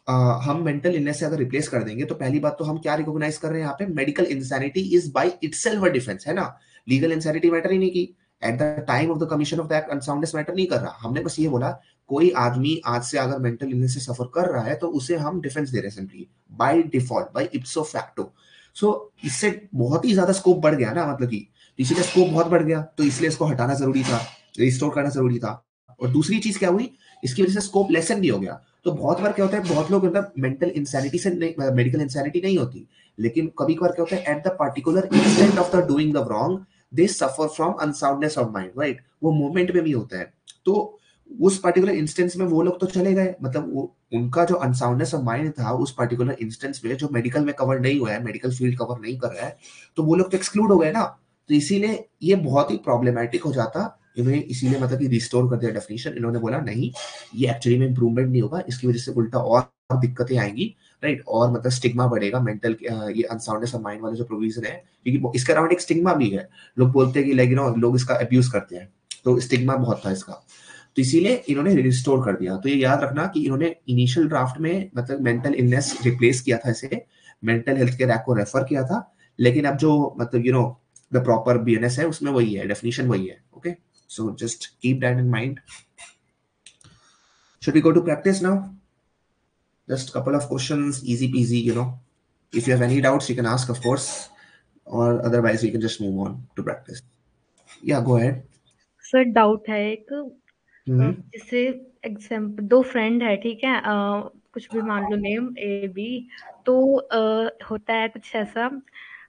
हम मेंटल इलनेस से अगर रिप्लेस कर देंगे, तो पहली बात तो हम क्या रिकॉग्नाइज कर रहे हैं यहाँ पे, medical insanity is by itself a defence, है ना? लीगल इंसैनिटी मैटर ही नहीं की eight the time of the commission of the act, unsoundness matter नहीं कर रहा। हमने बस ये बोला कोई आदमी आज से अगर मेंटल इलनेस से सफर कर रहा है तो उसे हम डिफेंस दे रहे हैं सिंपली, बाय डिफॉल्ट, बाय इप्सो फैक्टो। सो इससे बहुत ही ज्यादा स्कोप बढ़ गया ना, मतलब कि इसीलिए स्कोप बहुत बढ़ गया, तो इसलिए इसको हटाना जरूरी था, रिस्टोर करना जरूरी था। और दूसरी चीज क्या हुई, इसकी वजह से स्कोप लेसन भी हो गया। तो बहुत बार क्या होता है, बहुत लोग मतलब मेंटल इंसैनिटी से मेडिकल इंसैनिटी नहीं होती, लेकिन कभी कभार क्या होता है, at the particular instant of the doing the wrong they suffer from unsoundness of mind, right? वो मोमेंट में भी होता है। तो उस पर्टिकुलर इंस्टेंस में वो लोग तो चले गए, मतलब वो उनका जो अनसाउंडनेस ऑफ माइंड था उस पर्टिकुलर इंस्टेंस में, जो मेडिकल में कवर नहीं हुआ है, मेडिकल फील्ड कवर नहीं कर रहा है, तो वो लोग तो एक्सक्लूड हो गए ना। तो इसीलिए ये बहुत ही प्रॉब्लमेटिक हो जाता। इन्हें इसीलिए मतलब कि रिस्टोर कर दिया डेफिनेशन। इन्होंने बोला नहीं, ये एक्चुअली में इंप्रूवमेंट नहीं होगा, इसकी वजह से उल्टा और दिक्कतें आएंगी, राइट? और मतलब स्टिग्मा बढ़ेगा मेंटल, ये अनसाउंडनेस ऑफ माइंड वाले जो प्रोविजन है, क्योंकि इसके अराउंड एक स्टिग्मा भी है। लोग बोलते हैं कि लाइक लोग इसका अब्यूज करते हैं, तो स्टिग्मा बहुत था इसका। तो इसीलिए इन्होंने रिस्टोर कर दिया। तो ये याद रखना कि इन्होंने इनिशियल ड्राफ्ट में मतलब मेंटल इलनेस रिप्लेस किया था, इसे मेंटल हेल्थ केयर एक्ट को रेफर किया था, लेकिन अब जो मतलब द प्रॉपर बीएनएस है उसमें वही है, डेफिनेशन वही है। Okay, so just keep that in mind. Should we go to practice now? Just couple of questions, easy peasy, you know. If you have any doubts, you can ask, of course, or otherwise we can just move on to practice. Yeah, go ahead. Sir doubt है एक, Hmm. जैसे example दो friend है, ठीक है, कुछ भी मान लो नेम ए बी, तो होता है कुछ ऐसा,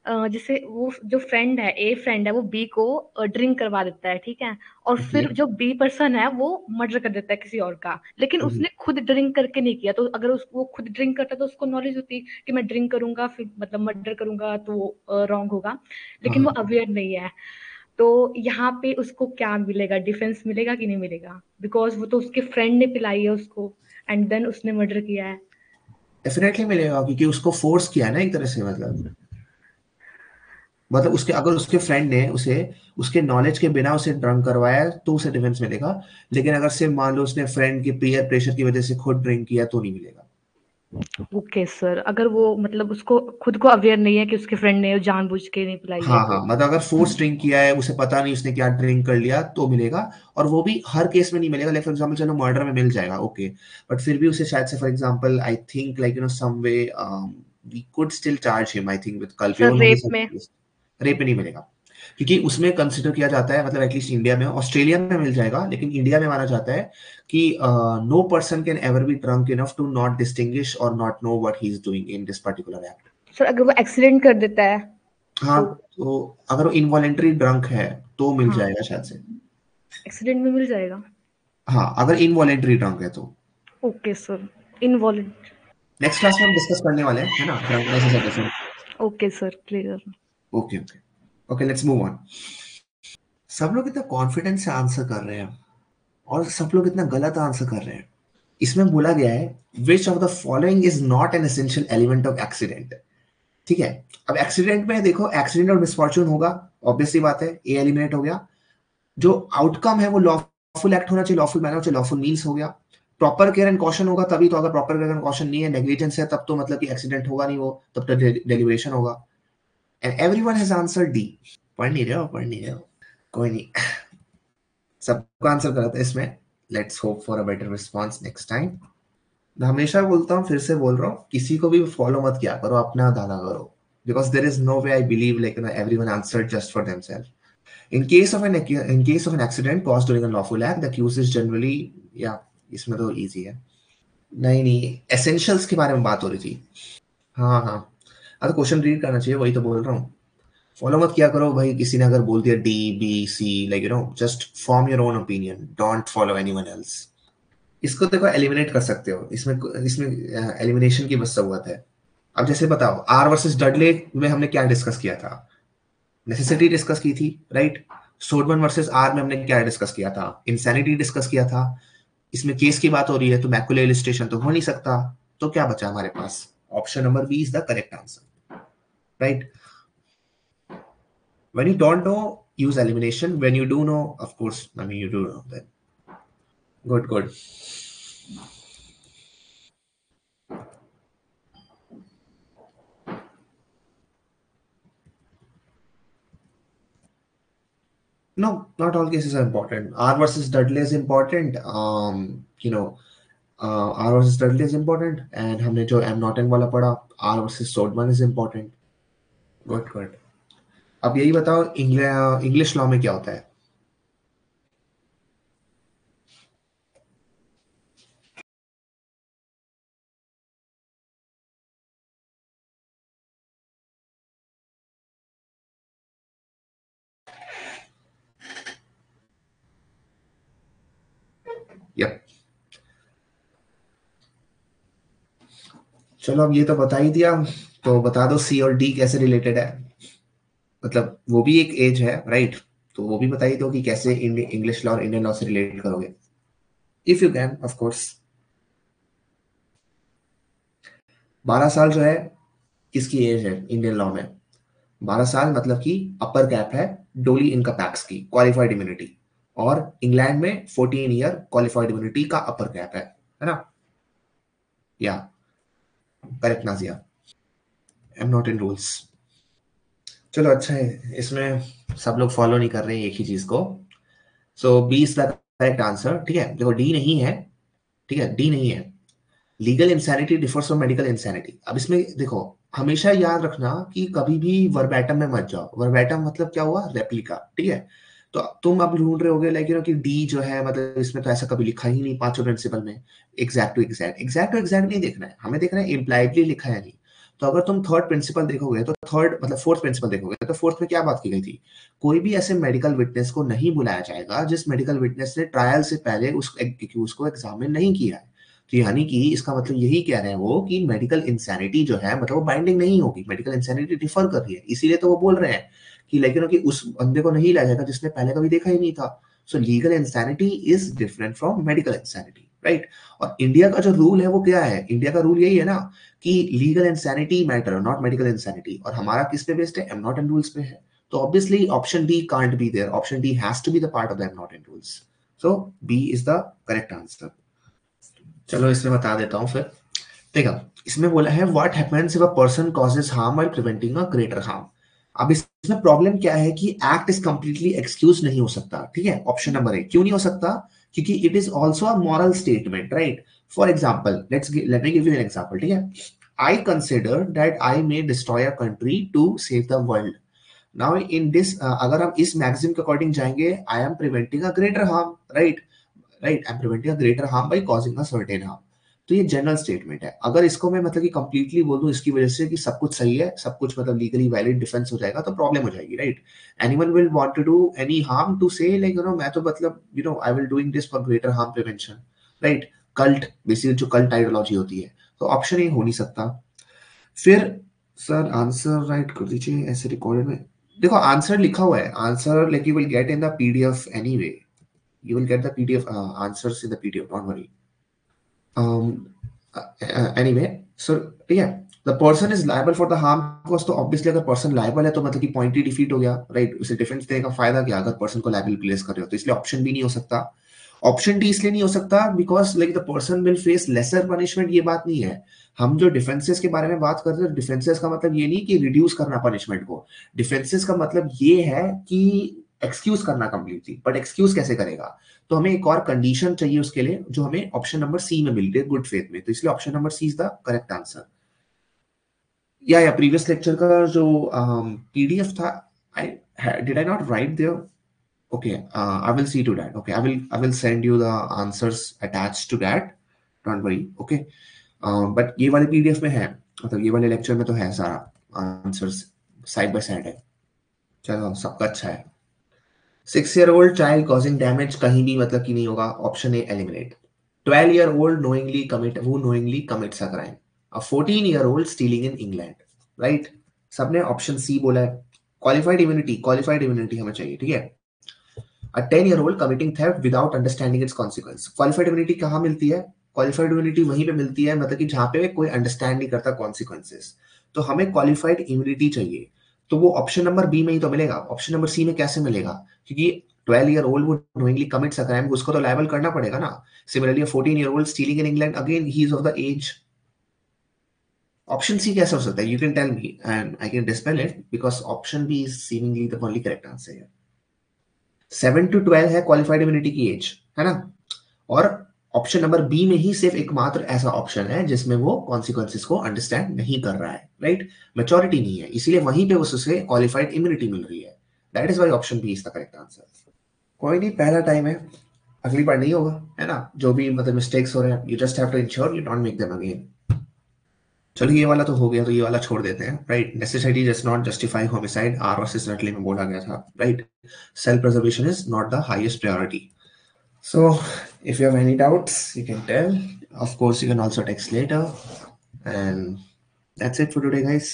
जैसे वो जो फ्रेंड है, ए फ्रेंड है, वो बी को ड्रिंक करवा देता है, ठीक है, और Okay. फिर जो बी पर्सन है वो मर्डर कर देता है किसी और का, लेकिन Hmm. उसने खुद ड्रिंक करके नहीं किया। तो अगर वो खुद ड्रिंक करता तो उसको नॉलेज होती कि मैं ड्रिंक करूंगा फिर मतलब मर्डर करूंगा तो वो रॉन्ग होगा, लेकिन वो हाँ, अवेयर नहीं है। तो यहाँ पे उसको क्या मिलेगा, डिफेंस मिलेगा कि नहीं मिलेगा, बिकॉज वो तो उसके फ्रेंड ने पिलाई है उसको एंड देन उसने मर्डर किया है। डेफिनेटली मिलेगा क्योंकि उसको फोर्स किया है ना एक तरह से, मतलब उसके, अगर उसके फ्रेंड ने उसे उसके नॉलेज के बिना उसे ड्रंक करवाया है, तो उसे डिफेंस मिलेगा। लेकिन अगर सिर्फ मान लो उसने फ्रेंड के पीयर प्रेशर की वजह से खुद ड्रिंक किया तो नहीं मिलेगा। ओके सर, अगर वो मतलब उसको खुद को अवेयर नहीं है कि उसके फ्रेंड ने जानबूझ के नहीं पिलाई है हाँ हाँ, तो। मतलब अगर फोर्स ड्रिंक किया है, उसे पता नहीं उसने क्या ड्रिंक कर लिया, तो मिलेगा। और वो भी हर केस में नहीं मिलेगा। लाइक फॉर एग्जांपल चलो मर्डर में मिल जाएगा, ओके, बट फिर भी उसे शायद say for example I think like some way we could still charge him, I think with sir कल्पेओल होगी रेप सब। में। रेप में नहीं मिलेगा क्योंकि उसमें कंसिडर किया जाता है, मतलब एटलीस्ट इंडिया में, ऑस्ट्रेलिया में मिल जाएगा, लेकिन इंडिया में माना जाता है कि no person can ever be drunk enough to not distinguish और not know what he is doing in this particular act. Sir अगर वो एक्सीडेंट कर देता है हाँ, तो। तो अगर वो इनवॉलेंटरी ड्रंक है तो मिल हाँ, जाएगा शायद से। एक्सीडेंट में मिल जाएगा। हाँ, अगर इनवॉलेंटरी ड्रंक है तो। Okay sir, involuntary. Next class में हम डिस्कस करने वाले हैं, है ना, drunkenness is a different. Okay sir, clear. Okay okay okay, let's move on. सब लोग इतना कॉन्फिडेंस से आंसर कर रहे हैं और सब लोग इतना गलत आंसर कर रहे हैं। इसमें बोला गया है which of the following is not an essential element of accident. ठीक है, अब एक्सीडेंट में देखो, एक्सीडेंट और मिसफॉर्चून होगा, ऑब्वियसली बात है, ए एलिमिनेट हो गया। जो आउटकम है वो लॉफुल एक्ट होना चाहिए, लॉफुल मैनर चाहिए, लॉफुल मीन्स हो गया। प्रॉपर केयर एंड कॉशन होगा तभी तो, अगर प्रॉपर केयर एंड कॉशन नहीं है, नेग्लिजेंस है, तब तो मतलब कि एक्सीडेंट होगा नहीं, वो तब तो डेलिब्रेशन होगा। And everyone has answered D. पढ़ नहीं रहे हो, पढ़ नहीं रहे हो, कोई नहीं, सबका आंसर गलत है इसमें। Let's hope for a better response next time. मैं हमेशा बोलता हूँ, फिर से बोल रहा हूँ, किसी को भी फॉलो मत किया करो, अपना दाना करो। Because there is no way I believe like everyone answered just for themselves. In case of an accident caused during a lawful act, the accused is generally, yeah, इसमें तो easy है। नहीं नहीं, essentials के बारे में बात हो रही थी। हाँ हाँ, तो क्वेश्चन रीड करना चाहिए, वही तो बोल रहा हूँ। फॉलो मत किया करो भाई, किसी ने अगर बोल दिया D B C, like just form your own opinion, don't follow anyone else. इसको देखो एलिमिनेट कर सकते हो, इसमें इसमें एलिमिनेशन की बस जरूरत है। अब जैसे बताओ, आर वर्सेस डडले में हमने क्या डिस्कस किया था? नेसेसिटी डिस्कस की थी, राइट। सोडमन वर्सेस आर में हमने क्या डिस्कस किया था? इंसैनिटी डिस्कस किया था। इसमें केस की बात हो रही है तो मैकुलर इलिस्ट्रेशन तो हो नहीं सकता। तो क्या बचा हमारे पास? Option number B is the correct answer, right. When you don't know, use elimination. When you do know, of course I mean you do know then. Good good. No, not all cases are important. R versus Dudley is important. R versus Dudley is important. And हमने जो M Norton वाला पढ़ा, R versus Sodman is important. Good good. अब यही बताओ, English law में क्या होता है? यप, चलो अब ये तो बता ही दिया, तो बता दो सी और डी कैसे रिलेटेड है। मतलब वो भी एक एज है, राइट, तो वो भी बता ही दो कि कैसे इंग्लिश लॉ और इंडियन लॉ से रिलेट करोगे, if you can of course. 12 साल जो है, किसकी एज है इंडियन लॉ में? 12 साल मतलब कि अपर कैप है डोली इनका पैक्स की क्वालिफाइड इम्यूनिटी। और इंग्लैंड में 14 ईयर क्वालिफाइड इम्यूनिटी का अपर कैप है ना? या correct Nazia, I am not in rules. चलो अच्छा है, इसमें सब लोग फॉलो नहीं कर रहे हैं एक ही चीज को। So B is the correct answer. ठीक है, देखो डी नहीं है, ठीक है, डी नहीं है। Legal insanity differs from medical insanity. अब इसमें देखो, हमेशा याद रखना कि कभी भी वर्बैटम में मत जाओ। वर्बैटम मतलब क्या हुआ, रेप्लिका, ठीक है। तो तुम अब ढूंढ रहे होगे लाइक कि डी जो है मतलब इसमें तो ऐसा कभी लिखा ही नहीं पांचों प्रिंसिपल में। Exact to exact, exact to exact नहीं देखना है, हमें देखना है इम्प्लाइडली लिखा है नहीं। तो अगर तुम थर्ड प्रिंसिपल देखोगे तो थर्ड मतलब फोर्थ प्रिंसिपल देखोगे तो फोर्थ में क्या बात की गई थी, कोई भी ऐसे मेडिकल विटनेस को नहीं बुलाया जाएगा जिस मेडिकल विटनेस ने ट्रायल से पहले उस एक्यूज को एग्जामिन नहीं किया है। तो यानी कि इसका मतलब यही कह रहे हैं वो कि मेडिकल इंसैनिटी जो है मतलब वो बाइंडिंग नहीं होगी, मेडिकल इंसैनिटी डिफर कर रही है। इसीलिए तो वो बोल रहे हैं कि लेकिन कि उस बंदे को नहीं लाया जाएगा जिसने पहले कभी देखा ही नहीं था। सो legal insanity is different from medical insanity, right. और इंडिया का जो रूल है वो क्या है, इंडिया का रूल यही है ना कि legal insanity matter not medical insanity, और हमारा किस पे बेस्ड है, एम नॉट एंड रूल्स पे है। तो obviously option D can't be there, option D has to be the part of the M'Naghten rules. So B is the correct answer. चलो इसमें बता देता हूँ फिर। देखो, इसमें बोला है what happens if a person causes harm while preventing a greater harm. अब इसमें प्रॉब्लम क्या है कि एक्ट इज कंप्लीटली एक्सक्यूज नहीं हो सकता, ठीक है। ऑप्शन नंबर ए, क्यों नहीं हो सकता, क्योंकि it is also a moral statement, right. For example let me give you an example, ठीक है। I consider that I may destroy a country to save the world. Now in this अगर हम इस मैक्सिम के according जाएंगे, I am preventing a greater harm, right. Right, I am preventing a greater harm by causing a certain harm. तो ये general statement है। अगर इसको मैं मतलब कि कंप्लीटली बोल दूं इसकी वजह से कि सब कुछ सही है, सब कुछ मतलब लीगली वैलिड डिफेंस हो जाएगा, तो प्रॉब्लम हो जाएगी, right. Anyone will want to do any harm to say like मैं तो मतलब I will doing this for greater harm prevention, right. Cult, basically जो कल्ट आइडियोलॉजी होती है, तो ऑप्शन ए हो नहीं सकता। फिर सर आंसर राइट कर दीजिए ऐसे रिकॉर्डेड में। देखो आंसर लिखा हुआ है, answer like you will get in the PDF anyway, you will get the PDF answers in the PDF, don't worry. Anyway, so ठीक है, the person is liable for the harm cause, तो obviously अगर person liable है तो मतलब कि point ही defeat हो गया, राइट। उसे डिफेंस देने का फायदा क्या अगर पर्सन को लाइबल प्लेस कर रहे हो, तो इसलिए ऑप्शन बी नहीं हो सकता। ऑप्शन डी इसलिए नहीं हो सकता because like the person will face lesser punishment, ये बात नहीं है। हम जो डिफेंसेस के बारे में बात करते हैं, डिफेंसेस का मतलब ये नहीं कि रिड्यूस करना पनिशमेंट को, डिफेंसेस का मतलब ये है कि एक्सक्यूज करना कंप्लीटली, बट एक्सक्यूज कैसे करेगा, तो हमें एक और कंडीशन चाहिए उसके लिए जो हमें ऑप्शन नंबर सी में मिलती है, गुड फेथ में, तो इसलिए option number C is the correct answer. या प्रीवियस लेक्चर का जो पीडीएफ था, I did I not write there, okay, I will see to that, okay, I will send you the answers attached to that, don't worry, okay। but ये वाले PDF में है, मतलब ये वाले लेक्चर में तो है सारा आंसर्स, साइड बाय साइड है। चलो सबका अच्छा है। 6 year old child causing damage कहीं भी मतलब कि नहीं होगा, option A eliminate. 12 year old knowingly commits a crime। A 14 year old stealing in England, right. सबने ऑप्शन सी बोला है। क्वालिफाइड इम्यूनिटी हमें चाहिए, ठीक है। A 10 year old committing theft without understanding its consequence। Qualified immunity कहाँ मिलती है, क्वालिफाइड इम्यूनिटी वहीं पे मिलती है मतलब कि जहां पे कोई अंडरस्टैंड नहीं करता कॉन्सिक्वेंसेस। तो हमें क्वालिफाइड इम्यूनिटी चाहिए, तो वो ऑप्शन नंबर बी में ही तो मिलेगा, ऑप्शन नंबर सी में कैसे मिलेगा, क्योंकि 12 year old वो नोइंगली कमिट्स अ क्राइम, उसको तो लायबल करना पड़ेगा ना। Similarly 14 year old stealing in England, again he is of the age. Option C कैसे हो सकता है, you can tell me and I can dispel it, because option B is seemingly the only correct answer. 7 to 12 है qualified immunity की as, है ना। और option number B में ही सिर्फ एकमात्र ऐसा ऑप्शन है जिसमें वो कॉन्सिक्वेंसेस को अंडरस्टैंड नहीं कर रहा है, राइट। मेच्योरिटी नहीं है, इसलिए वहीं पे उससे क्वालिफाइड इम्यूनिटी मिल रही है। That is why option B is the correct answer. कोई नहीं, पहला टाइम है, अगली बार नहीं होगा, है ना। जो भी मतलब मिस्टेक्स हो रहे हैं, you just have to ensure you don't make them again. चलो ये वाला तो हो गया, तो ये वाला छोड़ देते हैं, right. Necessity does not justify homicide, R versus Dudley में बोला गया था, right. Self preservation is not the highest priority. So, if you have any doubts, you can tell. Of course, you can also text later. And that's it for today, guys.